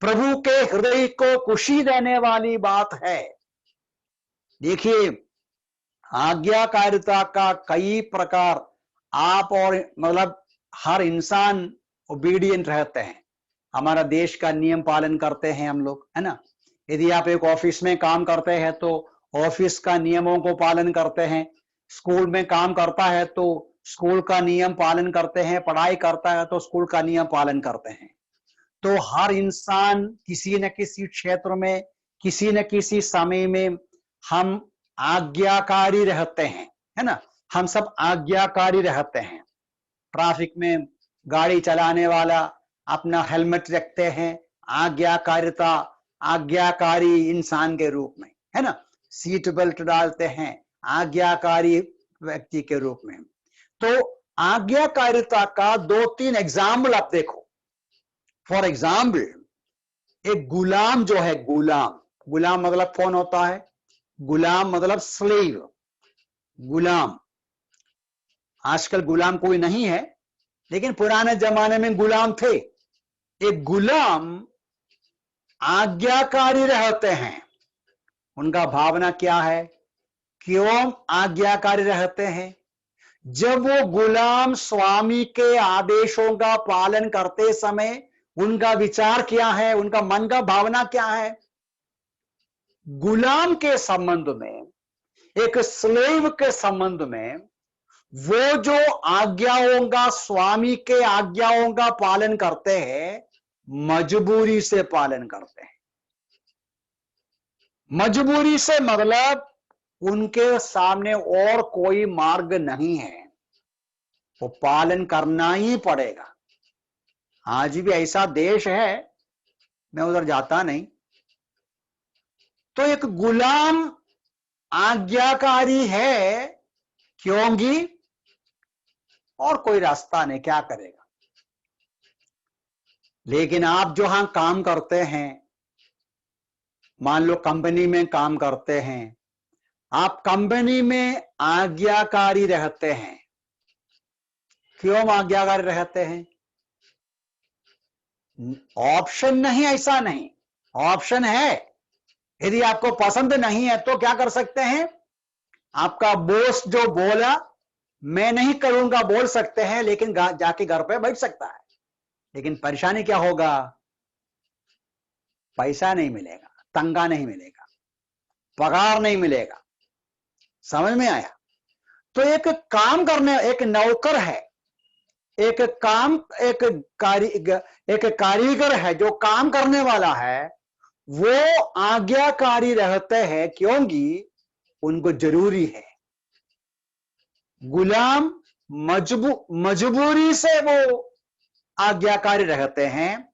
प्रभु के हृदय को खुशी देने वाली बात है। देखिए, आज्ञाकारिता का कई प्रकार, आप और मतलब हर इंसान ओबीडियंट रहते हैं। हमारा देश का नियम पालन करते हैं हम लोग, है ना। यदि आप एक ऑफिस में काम करते हैं तो ऑफिस का नियमों को पालन करते हैं, स्कूल में काम करता है तो स्कूल का नियम पालन करते हैं, पढ़ाई करता है तो स्कूल का नियम पालन करते हैं। तो हर इंसान किसी न किसी क्षेत्र में, किसी न किसी समय में हम आज्ञाकारी रहते हैं, है ना। हम सब आज्ञाकारी रहते हैं। ट्रैफिक में गाड़ी चलाने वाला अपना हेलमेट रखते हैं, आज्ञाकारिता, आज्ञाकारी इंसान के रूप में, है ना। सीट बेल्ट डालते हैं, आज्ञाकारी व्यक्ति के रूप में। तो आज्ञाकारिता का 2-3 एग्जाम्पल आप देखो। फॉर एग्जाम्पल, एक गुलाम जो है, गुलाम मतलब कौन होता है? गुलाम मतलब स्लेव, गुलाम। आजकल गुलाम कोई नहीं है, लेकिन पुराने जमाने में गुलाम थे। एक गुलाम आज्ञाकारी रहते हैं। उनका भावना क्या है? क्यों आज्ञाकारी रहते हैं? जब वो गुलाम स्वामी के आदेशों का पालन करते समय उनका विचार क्या है, उनका मन का भावना क्या है? गुलाम के संबंध में, एक स्लेव के संबंध में, वो जो आज्ञाओं का, स्वामी के आज्ञाओं का पालन करते हैं, मजबूरी से पालन करते हैं। मजबूरी से मतलब उनके सामने और कोई मार्ग नहीं है, वो पालन करना ही पड़ेगा। आज भी ऐसा देश है, मैं उधर जाता नहीं। तो एक गुलाम आज्ञाकारी है क्योंकि और कोई रास्ता नहीं, क्या करेगा। लेकिन आप जहां काम करते हैं, मान लो कंपनी में काम करते हैं, आप कंपनी में आज्ञाकारी रहते हैं। क्यों आज्ञाकारी रहते हैं? ऑप्शन नहीं, ऐसा नहीं, ऑप्शन है। यदि आपको पसंद नहीं है तो क्या कर सकते हैं? आपका बॉस जो बोला मैं नहीं करूंगा बोल सकते हैं, लेकिन जाके घर पे बैठ सकता है। लेकिन परेशानी क्या होगा? पैसा नहीं मिलेगा, तनख्वाह नहीं मिलेगा, पगार नहीं मिलेगा। समझ में आया? तो एक काम करने, एक नौकर है, एक कारीगर है जो काम करने वाला है, वो आज्ञाकारी रहते हैं क्योंकि उनको जरूरी है। गुलाम मजबूरी से वो आज्ञाकारी रहते हैं।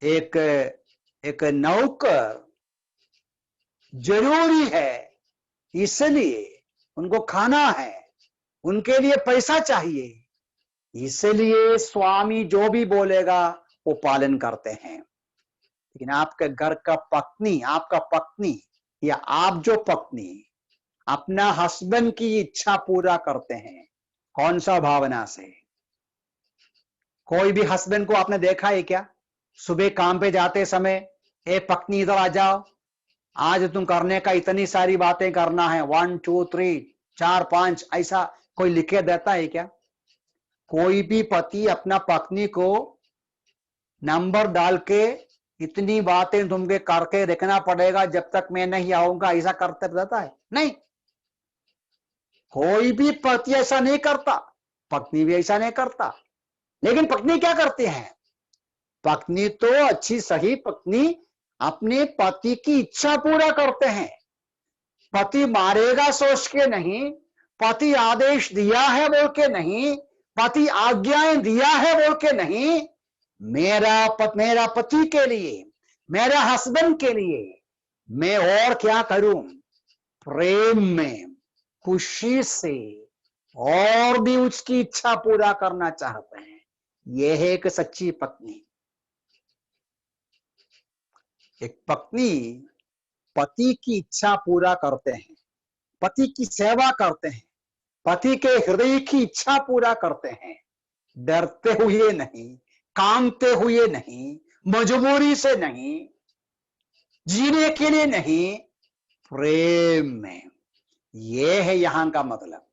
एक नौकर जरूरी है, इसलिए उनको खाना है, उनके लिए पैसा चाहिए, इसलिए स्वामी जो भी बोलेगा वो पालन करते हैं। लेकिन आपके घर का पत्नी, आपका पत्नी या आप जो पत्नी अपना हस्बैंड की इच्छा पूरा करते हैं, कौन सा भावना से? कोई भी हस्बैंड को आपने देखा है क्या सुबह काम पे जाते समय, ए पत्नी इधर आ जाओ, आज तुम करने का इतनी सारी बातें करना है, 1 2 3 4 5, ऐसा कोई लिखे देता है क्या? कोई भी पति अपना पत्नी को नंबर डाल के इतनी बातें तुमके करके रखना पड़ेगा जब तक मैं नहीं आऊंगा, ऐसा करते रहता है? नहीं, कोई भी पति ऐसा नहीं करता, पत्नी भी ऐसा नहीं करता। लेकिन पत्नी क्या करती है? पत्नी तो अच्छी सही पत्नी अपने पति की इच्छा पूरा करते हैं। पति मारेगा सोच के नहीं, पति आदेश दिया है बोल के नहीं, पति आज्ञाएं दिया है बोल के नहीं, मेरा पति के लिए, मेरा हस्बैंड के लिए मैं और क्या करूं? प्रेम में, खुशी से और भी उसकी इच्छा पूरा करना चाहते हैं। यह है एक सच्ची पत्नी। एक पत्नी पति की इच्छा पूरा करते हैं, पति की सेवा करते हैं, पति के हृदय की इच्छा पूरा करते हैं, डरते हुए नहीं, कामते हुए नहीं, मजबूरी से नहीं, जीने के लिए नहीं, प्रेम में। यह है यहां का मतलब।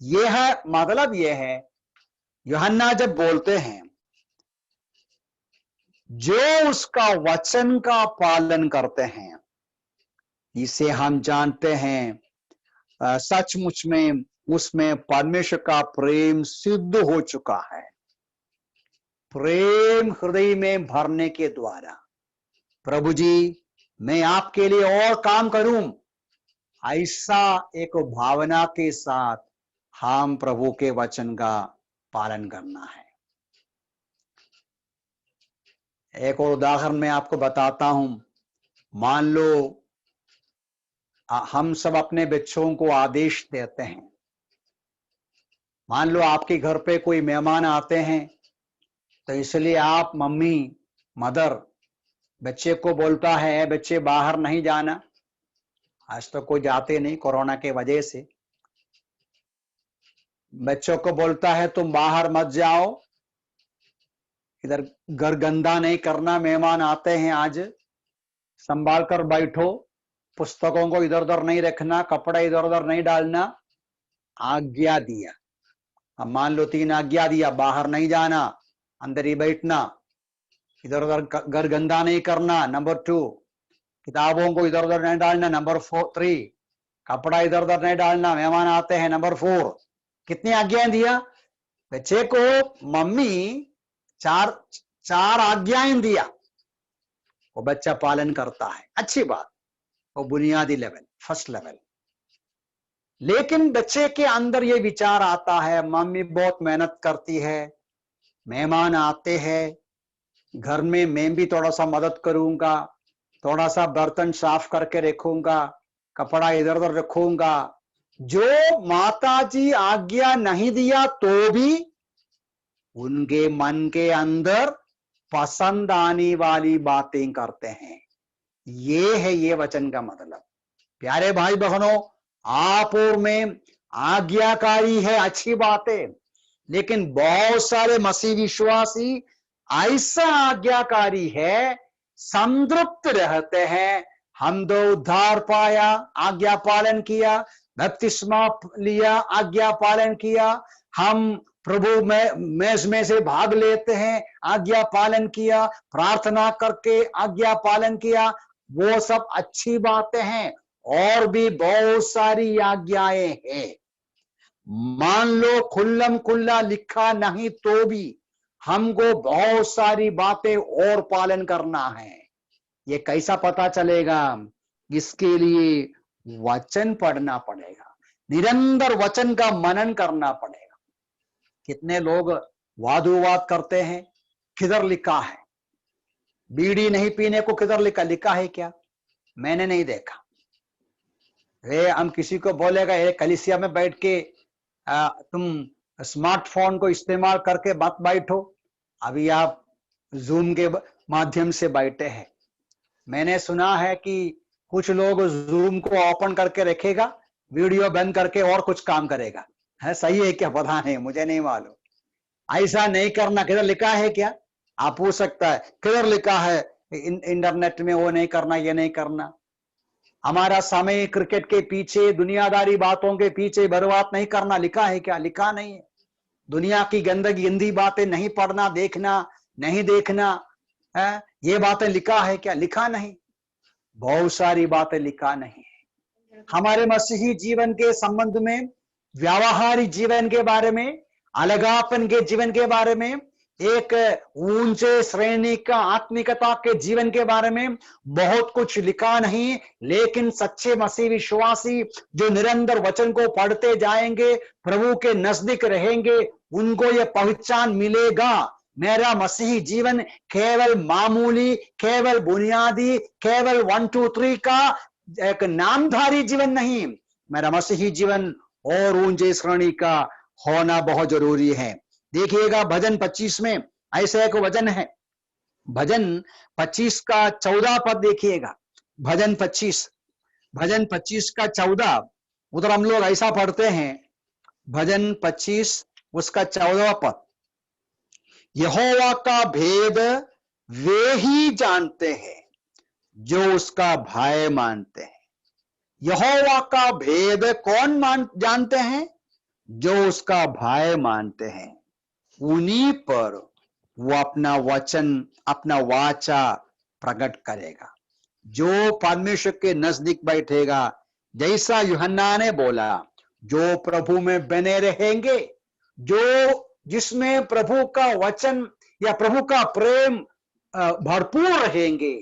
यह है यूहन्ना जब बोलते हैं जो उसका वचन का पालन करते हैं, इसे हम जानते हैं सचमुच में उसमें परमेश्वर का प्रेम सिद्ध हो चुका है। प्रेम हृदय में भरने के द्वारा, प्रभु जी मैं आपके लिए और काम करूं, ऐसा एक भावना के साथ हम प्रभु के वचन का पालन करना है। एक और उदाहरण मैं आपको बताता हूं। मान लो हम सब अपने बच्चों को आदेश देते हैं। मान लो आपके घर पे कोई मेहमान आते हैं, तो इसलिए आप मदर बच्चे को बोलता है बच्चे बाहर नहीं जाना। आज तो कोई जाते नहीं कोरोना के वजह से। बच्चों को बोलता है तुम बाहर मत जाओ, इधर घर गंदा नहीं करना, मेहमान आते हैं आज, संभाल कर बैठो, पुस्तकों को इधर उधर नहीं रखना, कपड़ा इधर उधर नहीं डालना। आज्ञा दिया। अब मान लो 3 आज्ञा दिया, बाहर नहीं जाना, अंदर ही बैठना, इधर उधर घर गंदा नहीं करना, नंबर 2, किताबों को इधर उधर नहीं डालना, नंबर 3, कपड़ा इधर उधर नहीं डालना, मेहमान आते हैं, नंबर 4। कितनी आज्ञाएं दिया बच्चे को? मम्मी 4 आज्ञाएं दिया, वो बच्चा पालन करता है, अच्छी बात, वो बुनियादी लेवल, फर्स्ट लेवल। लेकिन बच्चे के अंदर ये विचार आता है मम्मी बहुत मेहनत करती है, मेहमान आते हैं, घर में मैं भी थोड़ा सा मदद करूंगा, थोड़ा सा बर्तन साफ करके रखूंगा, कपड़ा इधर उधर रखूंगा। जो माताजी आज्ञा नहीं दिया तो भी उनके मन के अंदर पसंद आने वाली बातें करते हैं। ये है ये वचन का मतलब। प्यारे भाई बहनों, आप और मैं आज्ञाकारी है, अच्छी बात है, लेकिन बहुत सारे मसीह विश्वासी ऐसा आज्ञाकारी है, संतृप्त रहते हैं। हम तो उद्धार पाया, आज्ञा पालन किया, बपतिस्मा लिया, आज्ञा पालन किया, हम प्रभु में से भाग लेते हैं, आज्ञा पालन किया, प्रार्थना करके आज्ञा पालन किया, वो सब अच्छी बातें हैं। और भी बहुत सारी आज्ञाएं हैं, मान लो खुल्लम खुल्ला लिखा नहीं तो भी हमको बहुत सारी बातें और पालन करना है। ये कैसा पता चलेगा? इसके लिए वचन पढ़ना पड़ेगा, निरंतर वचन का मनन करना पड़ेगा। कितने लोग वाद विवाद करते हैं, किधर लिखा है? बीड़ी नहीं पीने को किधर लिखा है क्या? मैंने नहीं देखा। वे हम किसी को बोलेगा ये कलीसिया में बैठ के तुम स्मार्टफोन को इस्तेमाल करके मत बैठो, अभी आप जूम के माध्यम से बैठे हैं। मैंने सुना है कि कुछ लोग जूम को ओपन करके रखेगा, वीडियो बंद करके और कुछ काम करेगा। है सही है क्या? पता नहीं, मुझे नहीं मालूम। ऐसा नहीं करना। किधर लिखा है क्या? आप पूछ सकता है किधर लिखा है इंटरनेट में वो नहीं करना, ये नहीं करना। हमारा समय क्रिकेट के पीछे, दुनियादारी बातों के पीछे बर्बाद नहीं करना लिखा है क्या? लिखा नहीं है। दुनिया की गंदी बातें नहीं पढ़ना, देखना नहीं देखना है, ये बातें लिखा है क्या? लिखा नहीं। बहुत सारी बातें लिखा नहीं है। हमारे मसीही जीवन के संबंध में, व्यावहारिक जीवन के बारे में, अलगापन के जीवन के बारे में, एक ऊंचे श्रेणी का आत्मिकता के जीवन के बारे में बहुत कुछ लिखा नहीं। लेकिन सच्चे मसीह विश्वासी जो निरंतर वचन को पढ़ते जाएंगे, प्रभु के नजदीक रहेंगे, उनको यह पहचान मिलेगा, मेरा मसीही जीवन केवल मामूली, केवल बुनियादी, केवल 1 2 3 का एक नामधारी जीवन नहीं, मेरा मसीही जीवन और ऊंचे श्रेणी का होना बहुत जरूरी है। देखिएगा भजन 25 में ऐसा एक वचन है, भजन 25 का 14 पद देखिएगा। भजन 25 का 14, उधर हम लोग ऐसा पढ़ते हैं, भजन 25 उसका 14 पद, यहोवा का भेद वे ही जानते हैं जो उसका भय मानते हैं। यहोवा का भेद कौन जानते हैं? जो उसका भय मानते हैं। उन्हीं पर वो अपना वचन, अपना वाचा प्रकट करेगा। जो परमेश्वर के नजदीक बैठेगा, जैसा यूहन्ना ने बोला, जो प्रभु में बने रहेंगे, जो जिसमें प्रभु का वचन या प्रभु का प्रेम भरपूर रहेंगे,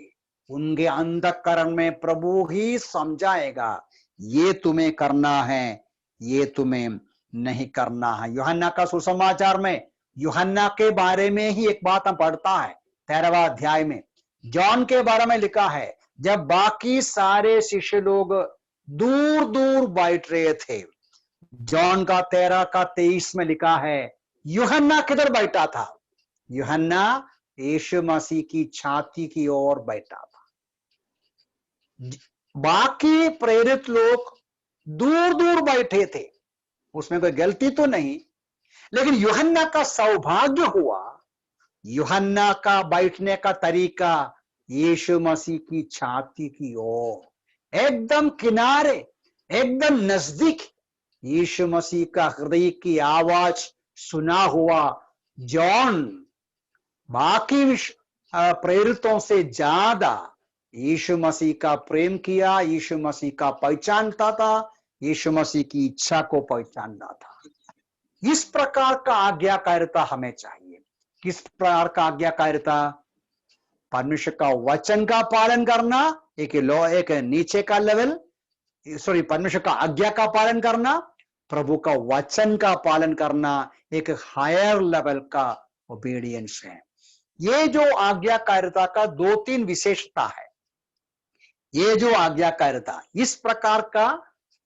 उनके अंतःकरण में प्रभु ही समझाएगा ये तुम्हें करना है, ये तुम्हें नहीं करना है। यूहन्ना का सुसमाचार में यूहन्ना के बारे में ही एक बात हम पढ़ता है 13वां अध्याय में। जॉन के बारे में लिखा है, जब बाकी सारे शिष्य लोग दूर दूर बैठ रहे थे, जॉन का 13 का 23 में लिखा है, यूहन्ना किधर बैठा था? यूहन्ना यीशु मसीह की छाती की ओर बैठा था। बाकी प्रेरित लोग दूर दूर बैठे थे, उसमें कोई गलती तो नहीं, लेकिन यूहन्ना का सौभाग्य हुआ, यूहन्ना का बैठने का तरीका यीशु मसीह की छाती की ओर, एकदम किनारे, एकदम नजदीक यीशु मसीह का हृदय की आवाज सुना हुआ जॉन बाकी प्रेरितों से ज्यादा यीशु मसीह का प्रेम किया, यीशु मसीह का पहचानता था, यीशु मसीह की इच्छा को पहचानता था। इस प्रकार का आज्ञाकारिता हमें चाहिए। किस प्रकार का आज्ञाकारिता? परमेश्वर का वचन का पालन करना, एक नीचे का लेवल, परमेश्वर का आज्ञा का पालन करना, प्रभु का वचन का पालन करना एक हायर लेवल का ओबीडियंस है। ये जो आज्ञाकारिता का 2-3 विशेषता है, ये जो आज्ञाकारिता, इस प्रकार का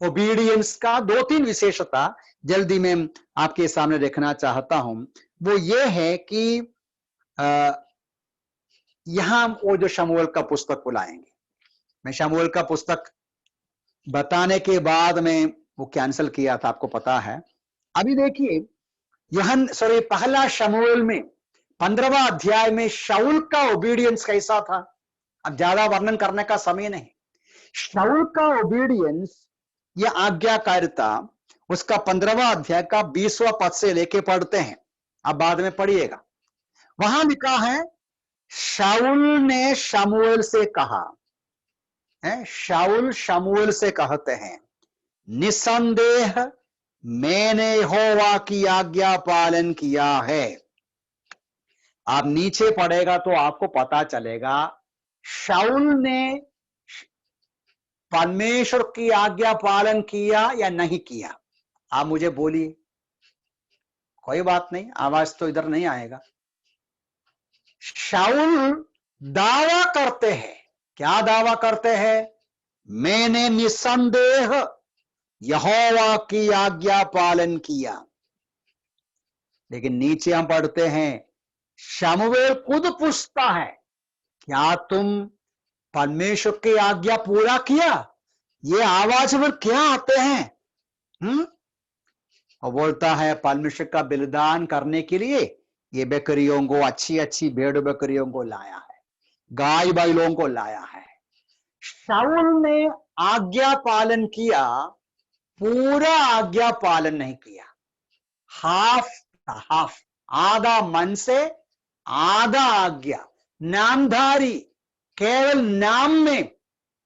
ओबीडियंस का 2-3 विशेषता जल्दी में आपके सामने देखना चाहता हूं। वो ये है कि यहां वो जो शमूएल का पुस्तक बुलाएंगे, मैं शमूएल का पुस्तक बताने के बाद में वो कैंसिल किया था, आपको पता है। अभी देखिए पहला शमूएल में 15वां अध्याय में शाऊल का ओबीडियंस कैसा था। अब ज्यादा वर्णन करने का समय नहीं। शाऊल का ओबीडियंस या आज्ञाकारिता, उसका 15वां अध्याय का 20वां पद से लेके पढ़ते हैं, अब बाद में पढ़िएगा। वहां लिखा है, शाऊल ने शमूएल से कहा, शाऊल शमूएल से कहते हैं, निसंदेह मैंने यहोवा की आज्ञा पालन किया है। आप नीचे पढ़ेगा तो आपको पता चलेगा शाऊल ने परमेश्वर की आज्ञा पालन किया या नहीं किया। आप मुझे बोलिए, कोई बात नहीं, आवाज तो इधर नहीं आएगा। शाऊल दावा करते हैं, क्या दावा करते हैं? मैंने निसंदेह यहोवा की आज्ञा पालन किया। लेकिन नीचे हम पढ़ते हैं शमूएल खुद पूछता है, क्या तुम परमेश्वर की आज्ञा पूरा किया? ये आवाज में क्या आते हैं? और बोलता है परमेश्वर का बलिदान करने के लिए ये बकरियों को, अच्छी अच्छी भेड़ बकरियों को लाया है, गाय बैलों को लाया है। शाऊल ने आज्ञा पालन किया, पूरा आज्ञा पालन नहीं किया। हाफ, आधा मन से आधा आज्ञा, नामधारी, केवल नाम में,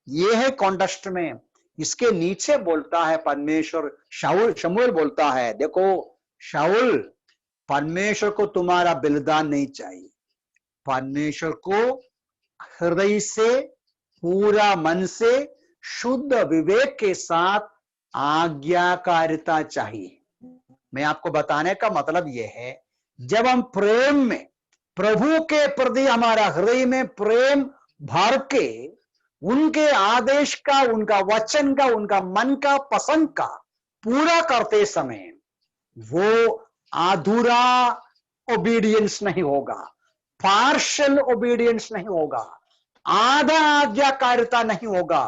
यह है कॉन्टेक्स्ट में। इसके नीचे बोलता है परमेश्वर, शमूएल बोलता है, देखो शाऊल, परमेश्वर को तुम्हारा बलिदान नहीं चाहिए, परमेश्वर को हृदय से, पूरा मन से, शुद्ध विवेक के साथ आज्ञाकारिता चाहिए। मैं आपको बताने का मतलब यह है, जब हम प्रेम में प्रभु के प्रति हमारा हृदय में प्रेम भर के उनके आदेश का, उनका वचन का, उनका मन का, पसंद का पूरा करते समय वो अधूरा ओबीडियंस नहीं होगा, पार्शियल ओबीडियंस नहीं होगा, आधा आज्ञाकारिता नहीं होगा,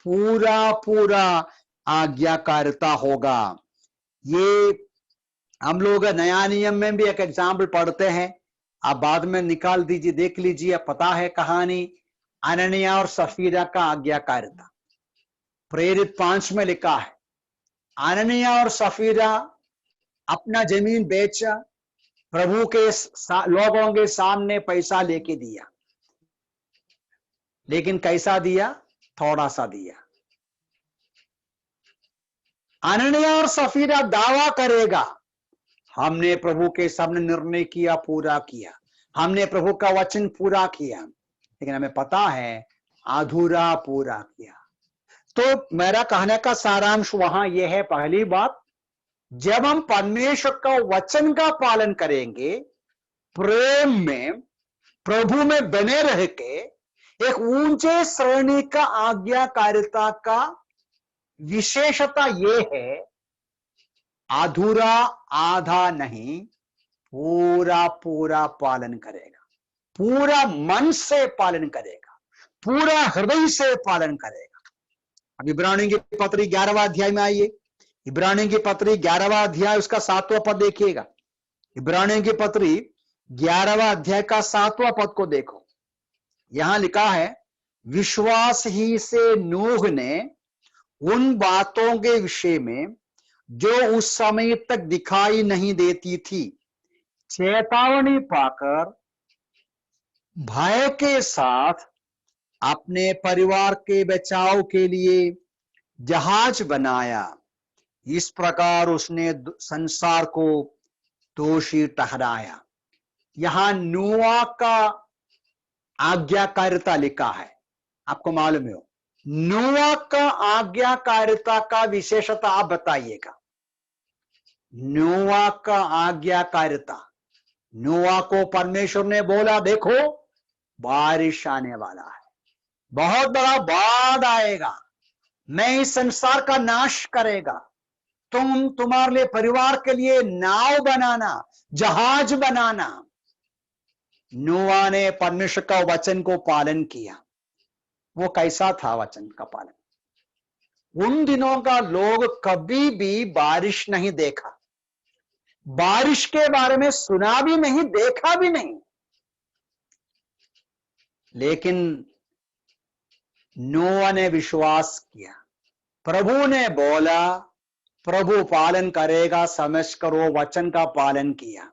पूरा पूरा आज्ञाकारिता होगा। ये हम लोग नया नियम में भी एक एग्जाम्पल पढ़ते हैं, आप बाद में निकाल दीजिए, देख लीजिए, पता है कहानी अननिया और सफीरा का आज्ञाकारिता। प्रेरित 5 में लिखा है, अननिया और सफीरा अपना जमीन बेचा, प्रभु के लोगों के सामने पैसा लेके दिया, लेकिन कैसा दिया? थोड़ा सा दिया। अननिया और सफीरा दावा करेगा, हमने प्रभु के सामने निर्णय किया, पूरा किया, हमने प्रभु का वचन पूरा किया, लेकिन हमें पता है अधूरा पूरा किया। तो मेरा कहने का सारांश वहां यह है, पहली बात, जब हम परमेश्वर का वचन का पालन करेंगे, प्रेम में, प्रभु में बने रह के, एक ऊंचे श्रेणी का आज्ञाकारिता का विशेषता यह है, अधूरा आधा नहीं, पूरा पूरा पालन करेगा, पूरा मन से पालन करेगा, पूरा हृदय से पालन करेगा। अब इब्रानियों की पत्री 11वां अध्याय में आइए, इब्रानियों की पत्री 11वां अध्याय उसका 7वां पद देखिएगा। इब्रानियों की पत्री 11वां अध्याय का 7वां पद को देखो, यहां लिखा है, विश्वास ही से नूह ने उन बातों के विषय में जो उस समय तक दिखाई नहीं देती थी, चेतावनी पाकर भय के साथ अपने परिवार के बचाव के लिए जहाज बनाया। इस प्रकार उसने संसार को दोषी ठहराया। यहां नूह का आज्ञाकारिता लिखा है, आपको मालूम है, नूह का आज्ञाकारिता का विशेषता आप बताइएगा। नूह का आज्ञाकारिता, नूह को परमेश्वर ने बोला, देखो बारिश आने वाला है, बहुत बड़ा बाढ़ आएगा, मैं इस संसार का नाश करेगा, तुम्हारे लिए, परिवार के लिए नाव बनाना, जहाज बनाना। नूह ने परमेश्वर का वचन को पालन किया। वो कैसा था वचन का पालन? उन दिनों का लोग कभी भी बारिश नहीं देखा, बारिश के बारे में सुना भी नहीं, देखा भी नहीं, लेकिन नूह ने विश्वास किया। प्रभु ने बोला, प्रभु पालन करेगा समझ कर वो वचन का पालन किया।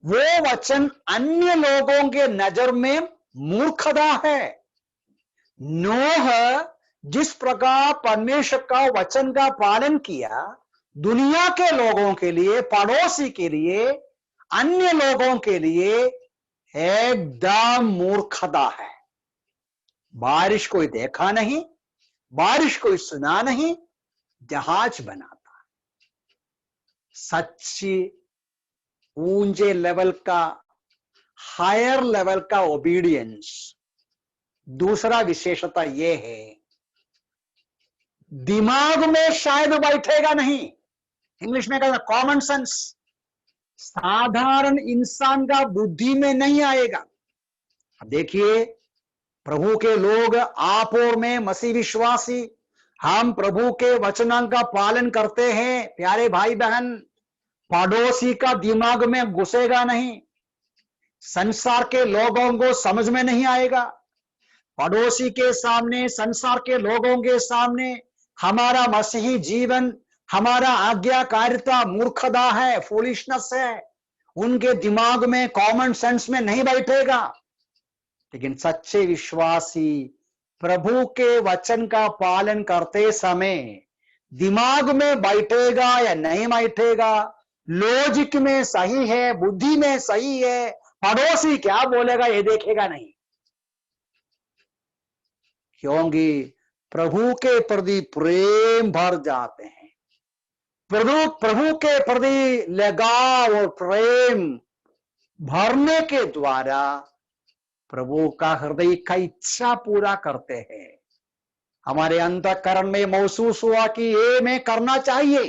वो वचन अन्य लोगों के नजर में मूर्खता है। नूह जिस प्रकार परमेश्वर का वचन का पालन किया, दुनिया के लोगों के लिए, पड़ोसी के लिए, अन्य लोगों के लिए एकदम मूर्खता है। बारिश कोई देखा नहीं, बारिश कोई सुना नहीं, जहाज बनाता। सच्ची ऊंचे लेवल का, हायर लेवल का ओबीडियंस। दूसरा विशेषता यह है, दिमाग में शायद बैठेगा नहीं, इंग्लिश में कहता कॉमन सेंस, साधारण इंसान का बुद्धि में नहीं आएगा। अब देखिए, प्रभु के लोग, आप और मैं मसीह विश्वासी, हम प्रभु के वचनों का पालन करते हैं। प्यारे भाई बहन, पड़ोसी का दिमाग में घुसेगा नहीं, संसार के लोगों को समझ में नहीं आएगा। पड़ोसी के सामने, संसार के लोगों के सामने हमारा मसीही जीवन, हमारा आज्ञाकारिता मूर्खता है, फूलिशनेस है। उनके दिमाग में, कॉमन सेंस में नहीं बैठेगा। लेकिन सच्चे विश्वासी प्रभु के वचन का पालन करते समय दिमाग में बैठेगा या नहीं बैठेगा, लॉजिक में सही है, बुद्धि में सही है, पड़ोसी क्या बोलेगा ये देखेगा नहीं। क्योंकि प्रभु के प्रति प्रेम भर जाते हैं। प्रभु के प्रति लगाव और प्रेम भरने के द्वारा प्रभु का हृदय का इच्छा पूरा करते हैं। हमारे अंतःकरण में महसूस हुआ कि ये मैं करना चाहिए,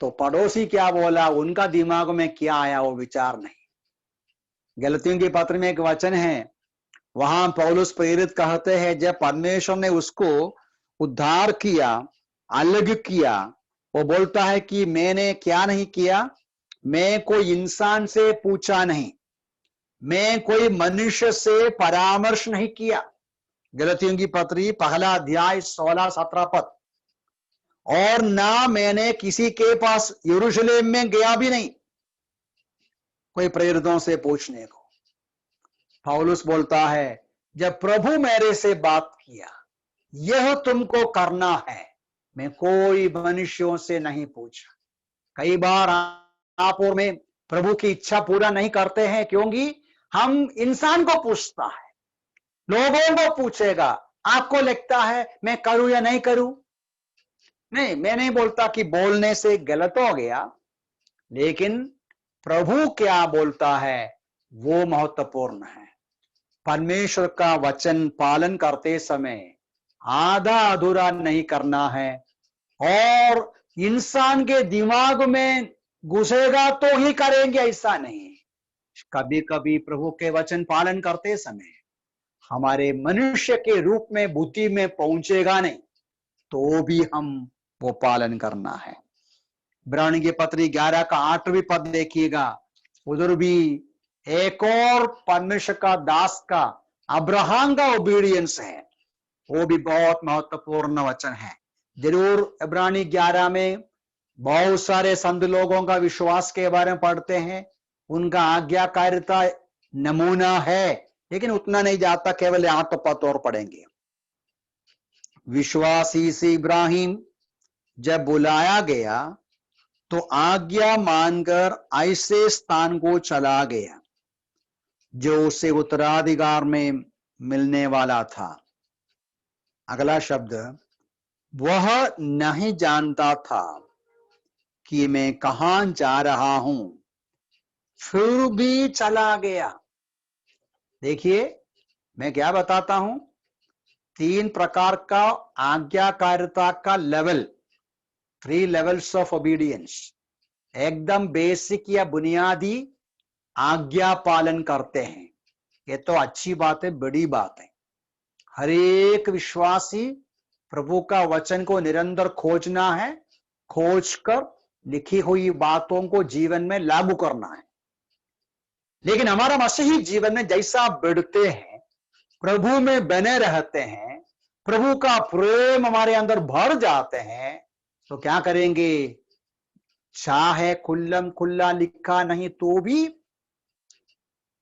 तो पड़ोसी क्या बोला, उनका दिमाग में क्या आया, वो विचार नहीं। गलतियों के पत्र में एक वचन है, वहां पौलुस प्रेरित कहते हैं, जब परमेश्वर ने उसको उद्धार किया, अलग किया, वो बोलता है कि मैंने क्या नहीं किया, मैं कोई इंसान से पूछा नहीं, मैं कोई मनुष्य से परामर्श नहीं किया। गलतियों की पत्री पहला अध्याय 16-17 पद। और ना मैंने किसी के पास यरूशलेम में गया भी नहीं कोई प्रेरितों से पूछने को। पौलुस बोलता है, जब प्रभु मेरे से बात किया, यह तुमको करना है, मैं कोई मनुष्यों से नहीं पूछा। कई बार आप और मैं प्रभु की इच्छा पूरा नहीं करते हैं, क्योंकि हम इंसान को पूछता है, लोगों को पूछेगा, आपको लगता है मैं करूं या नहीं करूं। नहीं, मैं नहीं बोलता कि बोलने से गलत हो गया, लेकिन प्रभु क्या बोलता है वो महत्वपूर्ण है। परमेश्वर का वचन पालन करते समय आधा अधूरा नहीं करना है, और इंसान के दिमाग में घुसेगा तो ही करेंगे, ऐसा नहीं। कभी कभी प्रभु के वचन पालन करते समय हमारे मनुष्य के रूप में बुद्धि में पहुंचेगा नहीं, तो भी हम वो पालन करना है। इब्रानी की पत्री 11 का 8वां पद देखिएगा, उधर भी एक और परमेश्वर का दास का, अब्राहम का ओबीडियंस है, वो भी बहुत महत्वपूर्ण वचन है। जरूर इब्रानी 11 में बहुत सारे संत लोगों का विश्वास के बारे में पढ़ते हैं, उनका आज्ञाकारिता नमूना है, लेकिन उतना नहीं जाता, केवल 8 पद और पढ़ेंगे। विश्वासी से इब्राहिम जब बुलाया गया तो आज्ञा मानकर ऐसे स्थान को चला गया जो उसे उत्तराधिकार में मिलने वाला था। अगला शब्द, वह नहीं जानता था कि मैं कहां जा रहा हूं, फिर भी चला गया। देखिए, मैं क्या बताता हूं, 3 प्रकार का आज्ञाकारिता का लेवल, 3 लेवल्स ऑफ ओबीडियंस। एकदम बेसिक या बुनियादी आज्ञा पालन करते हैं, ये तो अच्छी बात है, बड़ी बात है। हर एक विश्वासी प्रभु का वचन को निरंतर खोजना है, खोजकर लिखी हुई बातों को जीवन में लागू करना है। लेकिन हमारा मसीही जीवन में जैसा बढ़ते हैं, प्रभु में बने रहते हैं, प्रभु का प्रेम हमारे अंदर भर जाते हैं, तो क्या करेंगे, चाहे खुल्लम खुल्ला लिखा नहीं तो भी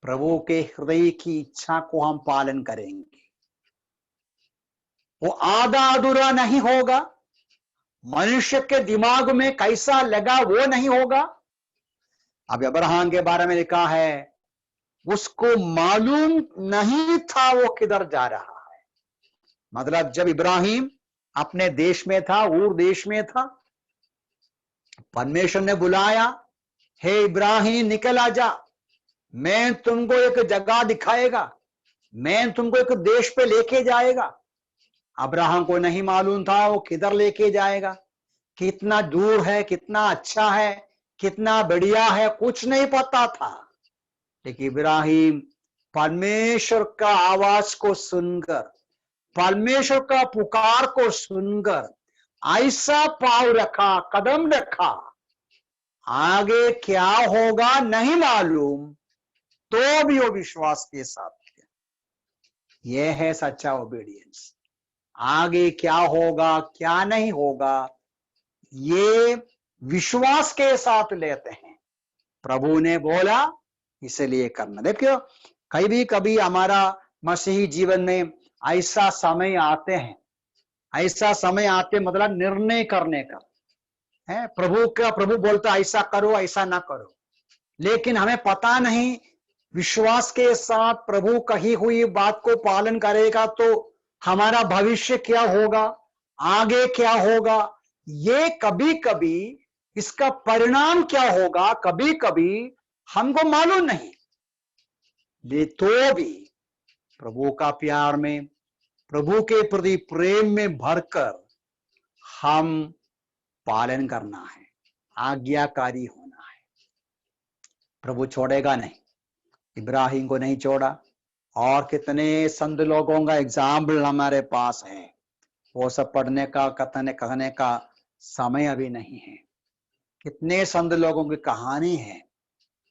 प्रभु के हृदय की इच्छा को हम पालन करेंगे। वो आधा अधूरा नहीं होगा, मनुष्य के दिमाग में कैसा लगा वो नहीं होगा। अब अब्राहम के बारे में लिखा है उसको मालूम नहीं था वो किधर जा रहा है। मतलब जब इब्राहिम अपने देश में था, ऊर देश में था, परमेश्वर ने बुलाया, हे इब्राहिम निकल आजा, मैं तुमको एक जगह दिखाएगा, मैं तुमको एक देश पे लेके जाएगा। अब्राहम को नहीं मालूम था वो किधर लेके जाएगा, कितना दूर है, कितना अच्छा है, कितना बढ़िया है, कुछ नहीं पता था। लेकिन इब्राहिम परमेश्वर का आवाज को सुनकर, परमेश्वर का पुकार को सुनकर ऐसा पांव रखा, कदम रखा, आगे क्या होगा नहीं मालूम, तो भी वो विश्वास के साथ किया। यह है सच्चा ओबीडियंस। आगे क्या होगा क्या नहीं होगा ये विश्वास के साथ लेते हैं। प्रभु ने बोला इसलिए करना। देखियो कभी हमारा मसीही जीवन में ऐसा समय आते हैं, ऐसा समय आते मतलब निर्णय करने का है। प्रभु बोलता ऐसा करो ऐसा ना करो, लेकिन हमें पता नहीं विश्वास के साथ प्रभु कही हुई बात को पालन करेगा तो हमारा भविष्य क्या होगा, आगे क्या होगा, ये कभी कभी इसका परिणाम क्या होगा कभी कभी हमको मालूम नहीं। ले तो भी प्रभु का प्यार में, प्रभु के प्रति प्रेम में भरकर हम पालन करना है, आज्ञाकारी होना है। प्रभु छोड़ेगा नहीं, इब्राहिम को नहीं छोड़ा। और कितने संत लोगों का एग्जाम्पल हमारे पास है, वो सब पढ़ने का कहने का समय अभी नहीं है। कितने संत लोगों की कहानी है,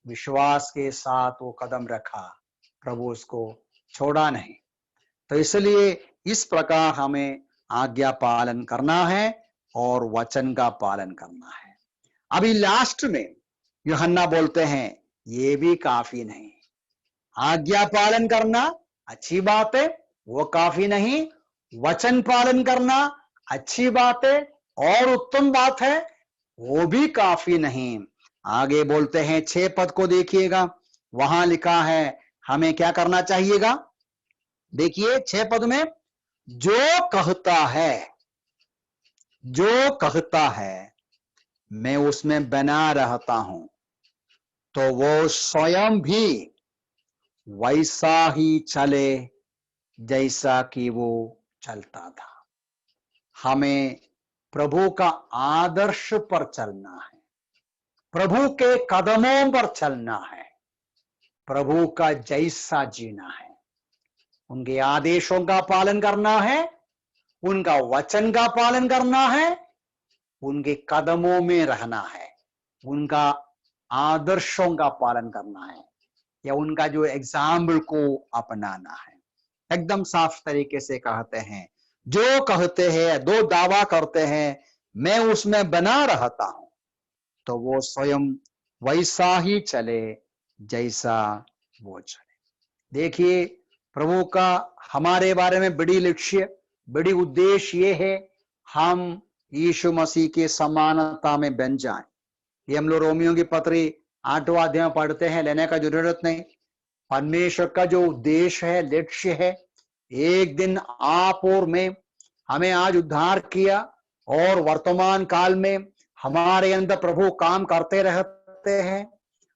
विश्वास के साथ वो कदम रखा, प्रभु उसको छोड़ा नहीं। तो इसलिए इस प्रकार हमें आज्ञा पालन करना है और वचन का पालन करना है। अभी लास्ट में यूहन्ना बोलते हैं ये भी काफी नहीं, आज्ञा पालन करना अच्छी बात है, वो काफी नहीं, वचन पालन करना अच्छी बात है और उत्तम बात है, वो भी काफी नहीं। आगे बोलते हैं 6 पद को देखिएगा, वहां लिखा है हमें क्या करना चाहिएगा। देखिए 6 पद में, जो कहता है मैं उसमें बना रहता हूं तो वो स्वयं भी वैसा ही चले जैसा कि वो चलता था। हमें प्रभु का आदर्श पर चलना है, प्रभु के कदमों पर चलना है, प्रभु का जैसा जीना है, उनके आदेशों का पालन करना है, उनका वचन का पालन करना है, उनके कदमों में रहना है, उनका आदर्शों का पालन करना है या उनका जो एग्जाम्पल को अपनाना है। एकदम साफ तरीके से कहते हैं, जो कहते हैं, दो दावा करते हैं मैं उसमें बना रहता हूं तो वो स्वयं वैसा ही चले जैसा वो चले। देखिए प्रभु का हमारे बारे में बड़ी लक्ष्य, बड़ी उद्देश्य ये है हम यीशु मसीह के समानता में बन जाएं। ये हम लोग रोमियो की पत्री 8वां अध्याय में पढ़ते हैं, लेने का जरूरत नहीं। परमेश्वर का जो उद्देश्य है, लक्ष्य है, एक दिन आप और मैं, हमें आज उद्धार किया और वर्तमान काल में हमारे अंदर प्रभु काम करते रहते हैं,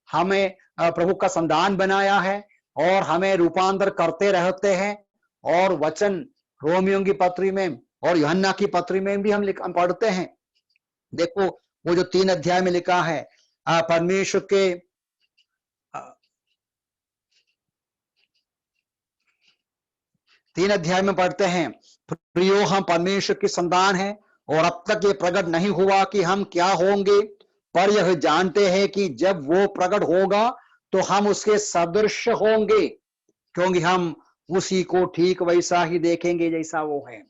हमें प्रभु का संतान बनाया है और हमें रूपांतर करते रहते हैं। और वचन रोमियो की पत्री में और यूहन्ना की पत्री में भी हम पढ़ते हैं। देखो वो जो 3 अध्याय में लिखा है, परमेश्वर के 3 अध्याय में पढ़ते हैं, प्रियो हम परमेश्वर की संतान हैं और अब तक ये प्रकट नहीं हुआ कि हम क्या होंगे, पर यह जानते हैं कि जब वो प्रकट होगा तो हम उसके सदृश होंगे, क्योंकि हम उसी को ठीक वैसा ही देखेंगे जैसा वो है।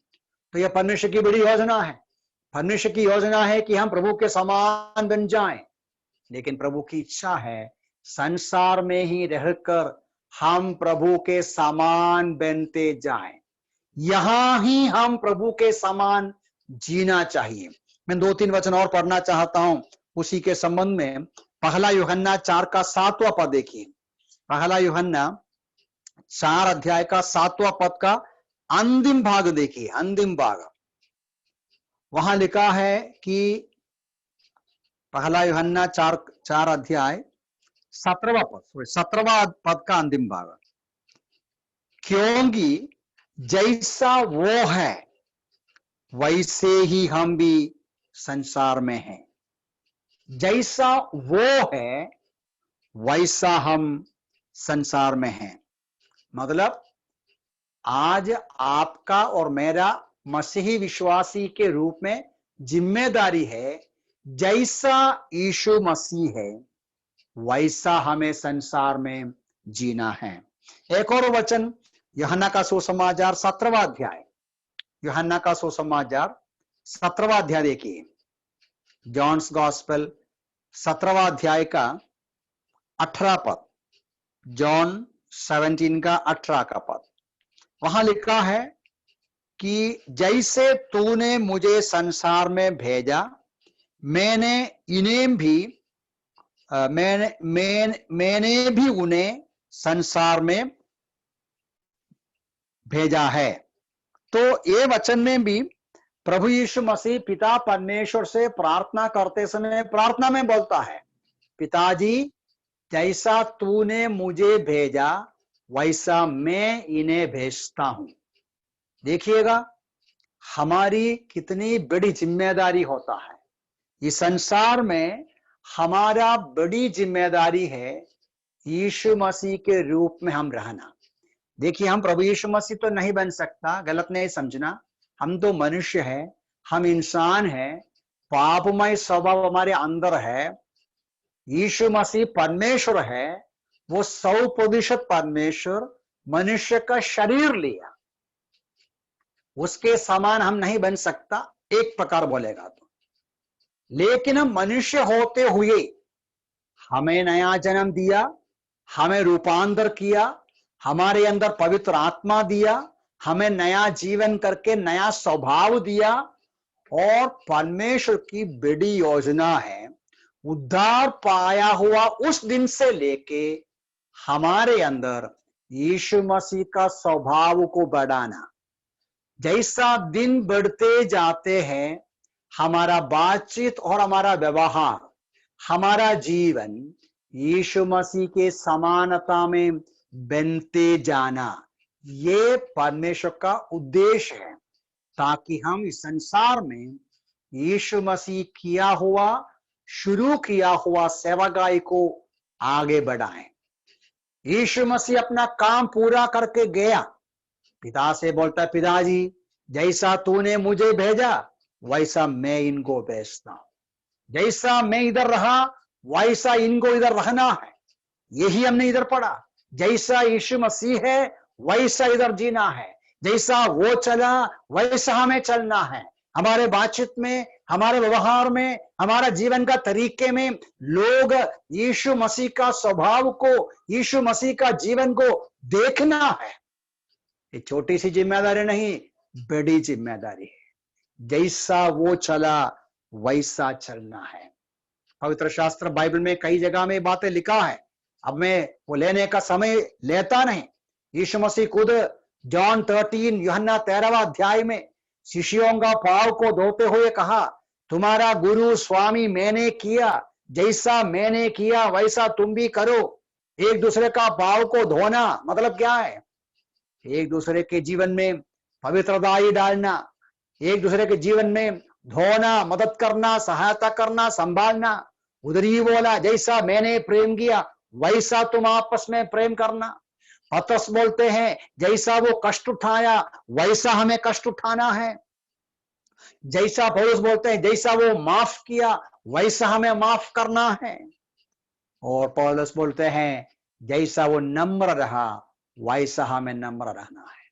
तो यह परमेश्वर की बड़ी योजना है। परमेश्वर की योजना है कि हम प्रभु के समान बन जाएं, लेकिन प्रभु की इच्छा है संसार में ही रहकर हम प्रभु के समान बनते जाएं। यहां ही हम प्रभु के समान जीना चाहिए, मैं 2-3 वचन और पढ़ना चाहता हूं उसी के संबंध में। पहला यूहन्ना 4 का 7वां पद देखिए। पहला यूहन्ना 4 अध्याय का 7वां पद का अंतिम भाग देखिए। अंतिम भाग वहां लिखा है कि पहला यूहन्ना 4 अध्याय 17वां पद का अंतिम भाग, क्योंकि जैसा वो है वैसे ही हम भी संसार में हैं। जैसा वो है वैसा हम संसार में हैं। मतलब आज आपका और मेरा मसीही विश्वासी के रूप में जिम्मेदारी है, जैसा यीशु मसीह है वैसा हमें संसार में जीना है। एक और वचन यूहन्ना का सुसमाचार 17वां अध्याय, यूहन्ना का सुसमाचार 17वां अध्याय देखिए। जॉन्स गॉस्पेल 17वां अध्याय का 18 पद, जॉन 17 का 18 का पद। वहां लिखा है कि जैसे तूने मुझे संसार में भेजा, मैंने इन्हें भी मैंने भी उन्हें संसार में भेजा है। तो ये वचन में भी प्रभु यीशु मसीह पिता परमेश्वर से प्रार्थना करते समय प्रार्थना में बोलता है, पिताजी जैसा तूने मुझे भेजा वैसा मैं इन्हें भेजता हूं। देखिएगा हमारी कितनी बड़ी जिम्मेदारी होता है। इस संसार में हमारा बड़ी जिम्मेदारी है यीशु मसीह के रूप में हम रहना। देखिए हम प्रभु यीशु मसीह तो नहीं बन सकता, गलत नहीं समझना। हम तो मनुष्य है, हम इंसान है, पापमय स्वभाव हमारे अंदर है। यीशु मसीह परमेश्वर है, वो 100% परमेश्वर मनुष्य का शरीर लिया, उसके समान हम नहीं बन सकता एक प्रकार बोलेगा तो। लेकिन हम मनुष्य होते हुए हमें नया जन्म दिया, हमें रूपांतर किया, हमारे अंदर पवित्र आत्मा दिया, हमें नया जीवन करके नया स्वभाव दिया। और परमेश्वर की बड़ी योजना है उद्धार पाया हुआ उस दिन से लेके हमारे अंदर यीशु मसीह का स्वभाव को बढ़ाना। जैसा दिन बढ़ते जाते हैं हमारा बातचीत और हमारा व्यवहार, हमारा जीवन यीशु मसीह के समानता में बनते जाना, ये परमेश्वर का उद्देश्य है, ताकि हम इस संसार में यीशु मसीह शुरू किया हुआ सेवागाई को आगे बढ़ाएं। यीशु मसीह अपना काम पूरा करके गया, पिता से बोलता है, पिताजी जैसा तूने मुझे भेजा वैसा मैं इनको भेजता हूं। जैसा मैं इधर रहा वैसा इनको इधर रहना है। यही हमने इधर पढ़ा, जैसा यीशु मसीह है वैसा इधर जीना है। जैसा वो चला वैसा हमें चलना है। हमारे बातचीत में, हमारे व्यवहार में, हमारा जीवन का तरीके में लोग यीशु मसीह का स्वभाव को, यीशु मसीह का जीवन को देखना है। ये छोटी सी जिम्मेदारी नहीं, बड़ी जिम्मेदारी है। जैसा वो चला वैसा चलना है। पवित्र शास्त्र बाइबल में कई जगह में बातें लिखा है, अब मैं वो लेने का समय लेता नहीं। यीशु मसीह खुद जॉन 13 यूहन्ना 13वां अध्याय में शिष्यों का पांव को धोते हुए कहा, तुम्हारा गुरु स्वामी मैंने किया, जैसा मैंने किया वैसा तुम भी करो। एक दूसरे का पांव को धोना मतलब क्या है? एक दूसरे के जीवन में पवित्रता डालना, एक दूसरे के जीवन में धोना, मदद करना, सहायता करना, संभालना। उधर ही बोला, जैसा मैंने प्रेम किया वैसा तुम आपस में प्रेम करना। पतरस बोलते हैं, जैसा वो कष्ट उठाया वैसा हमें कष्ट उठाना है। जैसा पौलुस बोलते हैं, जैसा वो माफ किया वैसा हमें माफ करना है। और पौलुस बोलते हैं, जैसा वो नम्र रहा वैसा हमें नम्र रहना है।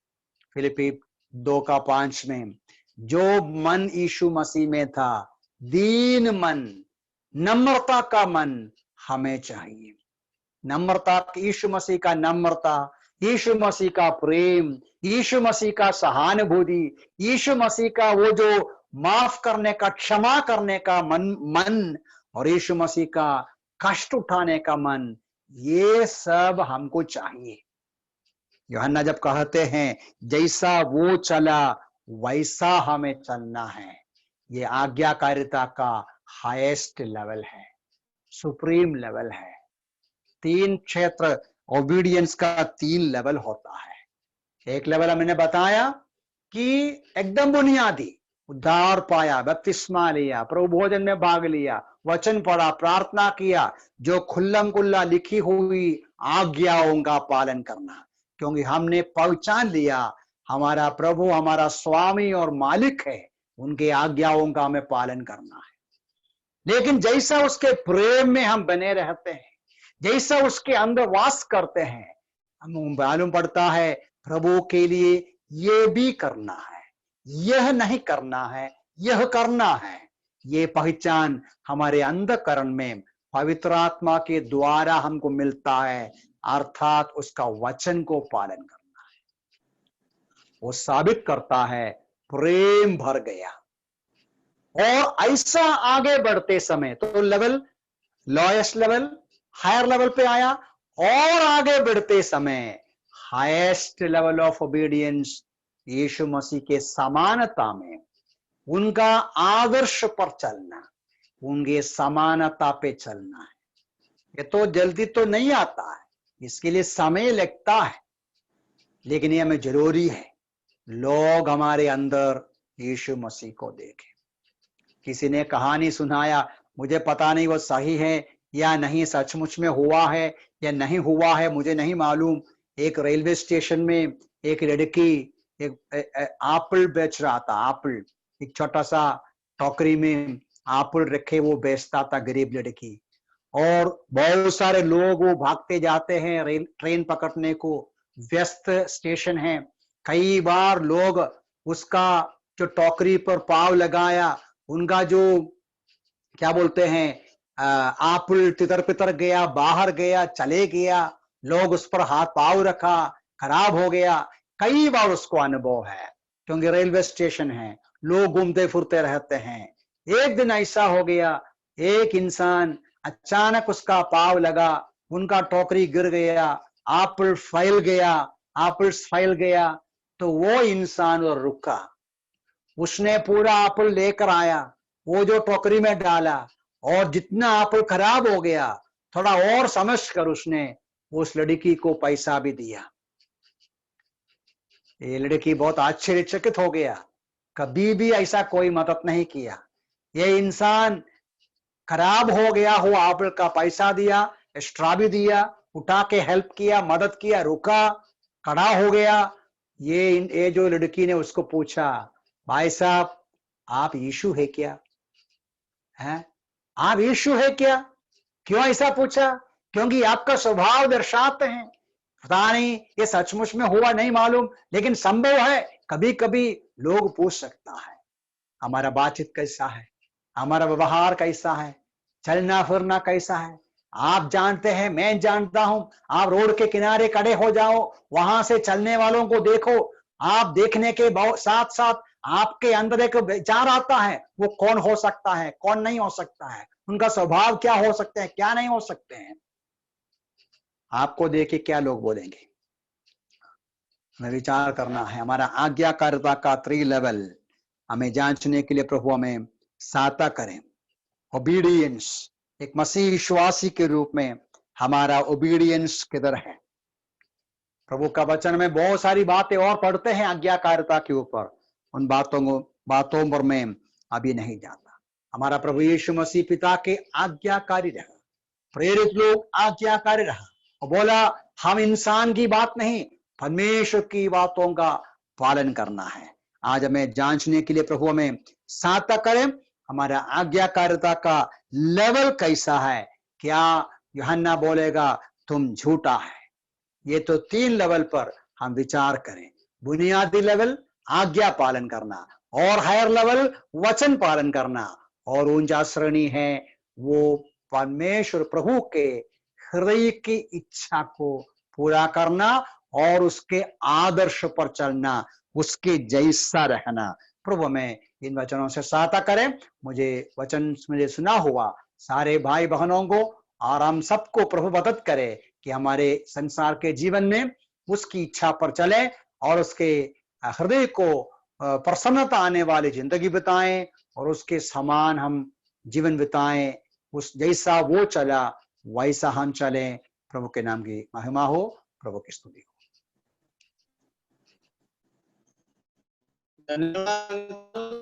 फिलिप्पी 2:5 में, जो मन यीशु मसीह में था, दीन मन, नम्रता का मन हमें चाहिए। नम्रता, यीशु मसीह का नम्रता, यीशु मसीह का प्रेम, यीशु मसीह का सहानुभूति, यीशु मसीह का वो जो माफ करने का, क्षमा करने का मन और यीशु मसीह का कष्ट उठाने का मन, ये सब हमको चाहिए। यूहन्ना जब कहते हैं जैसा वो चला वैसा हमें चलना है, ये आज्ञाकारिता का हाईएस्ट लेवल है, सुप्रीम लेवल है। 3 क्षेत्र ओबीडियंस का 3 लेवल होता है। एक लेवल मैंने बताया कि एकदम बुनियादी, उद्धार पाया, बपतिस्मा लिया, प्रभु भोजन में भाग लिया, वचन पढ़ा, प्रार्थना किया, जो खुल्लम खुल्ला लिखी हुई आज्ञाओं का पालन करना, क्योंकि हमने पहचान लिया हमारा प्रभु हमारा स्वामी और मालिक है, उनके आज्ञाओं का हमें पालन करना है। लेकिन जैसा उसके प्रेम में हम बने रहते हैं, जैसा उसके अंदर वास करते हैं, हमें मालूम पड़ता है प्रभु के लिए ये भी करना है, यह नहीं करना है, यह करना है। ये पहचान हमारे अंतःकरण में पवित्र आत्मा के द्वारा हमको मिलता है, अर्थात उसका वचन को पालन करना है। वो साबित करता है प्रेम भर गया। और ऐसा आगे बढ़ते समय तो level, lowest level, higher level पे आया, और आगे बढ़ते समय हाईएस्ट लेवल ऑफ ओबीडियंस, यीशु मसीह के समानता में, उनका आदर्श पर चलना, उनके समानता पे चलना है। ये तो जल्दी तो नहीं आता है, इसके लिए समय लगता है, लेकिन ये हमें जरूरी है। लोग हमारे अंदर यीशु मसीह को देखें। किसी ने कहानी सुनाया, मुझे पता नहीं वो सही है या नहीं, सचमुच में हुआ है या नहीं हुआ है मुझे नहीं मालूम। एक रेलवे स्टेशन में एक लड़की एक एप्पल बेच रहा था, एप्पल, एक छोटा सा टोकरी में एप्पल रखे वो बेचता था, गरीब लड़की। और बहुत सारे लोग वो भागते जाते हैं ट्रेन पकड़ने को, व्यस्त स्टेशन है। कई बार लोग उसका जो टोकरी पर पाव लगाया, उनका जो क्या बोलते हैं एप्पल तितर पितर गया, बाहर गया, चले गया, लोग उस पर हाथ पाव रखा, खराब हो गया। कई बार उसको अनुभव है, क्योंकि रेलवे स्टेशन है, लोग घूमते फिरते रहते हैं। एक दिन ऐसा हो गया, एक इंसान अचानक उसका पाव लगा, उनका टोकरी गिर गया, एप्पल फैल गया, एप्पल्स फैल गया। तो वो इंसान और रुका, उसने पूरा एप्पल लेकर आया, वो जो टोकरी में डाला, और जितना एप्पल खराब हो गया थोड़ा और समझकर उसने उस लड़की को पैसा भी दिया। ये लड़की बहुत आश्चर्यचकित हो गया, कभी भी ऐसा कोई मदद नहीं किया। ये इंसान खराब हो गया हो एप्पल का पैसा दिया, एक्स्ट्रा भी दिया, उठा के हेल्प किया, मदद किया, रुका, खड़ा हो गया। ये जो लड़की ने उसको पूछा, भाई साहब आप यीशु है क्या? हैं? आप यीशु है क्या? क्यों ऐसा पूछा? क्योंकि आपका स्वभाव दर्शाते हैं। पता नहीं ये सचमुच में हुआ नहीं मालूम, लेकिन संभव है कभी कभी लोग पूछ सकता है हमारा बातचीत कैसा है, हमारा व्यवहार कैसा है, चलना फिरना कैसा है। आप जानते हैं, मैं जानता हूं। आप रोड के किनारे खड़े हो जाओ, वहां से चलने वालों को देखो, आप देखने के साथ साथ आपके अंदर एक विचार आता है, वो कौन हो सकता है, कौन नहीं हो सकता है, उनका स्वभाव क्या हो सकते हैं, क्या नहीं हो सकते हैं। आपको देखे क्या लोग बोलेंगे, हमें विचार करना है। हमारा आज्ञाकारिता का 3 लेवल हमें जांचने के लिए प्रभु हमें सहायता करें। ओबीडियंस, एक मसीह विश्वासी के रूप में हमारा ओबीडियंस किधर है? प्रभु का वचन में बहुत सारी बातें और पढ़ते हैं आज्ञाकारिता के ऊपर, उन बातों पर मैं अभी नहीं जाता। हमारा प्रभु यीशु मसीह पिता के आज्ञाकारी रहा, प्रेरित लोग आज्ञाकारी रहा, और बोला हम इंसान की बात नहीं, परमेश्वर की बातों का पालन करना है। आज हमें जांचने के लिए प्रभु हमें सहायता करें, हमारा आज्ञाकारिता का लेवल कैसा है। क्या यूहन्ना बोलेगा तुम झूठा है? ये तो 3 लेवल पर हम विचार करें। बुनियादी लेवल आज्ञा पालन करना, और हायर लेवल वचन पालन करना, और ऊंचा श्रेणी है वो परमेश्वर प्रभु के हृदय की इच्छा को पूरा करना और उसके आदर्श पर चलना, उसके जैसा रहना। प्रभु हमें इन वचनों से सहायता करें। मुझे सुना हुआ सारे भाई बहनों को और हम सबको प्रभु मदद करे कि हमारे संसार के जीवन में उसकी इच्छा पर चले और उसके हृदय को प्रसन्नता आने वाली जिंदगी बिताएं और उसके समान हम जीवन बिताएं। उस जैसा वो चला वैसा हम चलें। प्रभु के नाम की महिमा हो, प्रभु की स्तुति हो। धन्यवाद।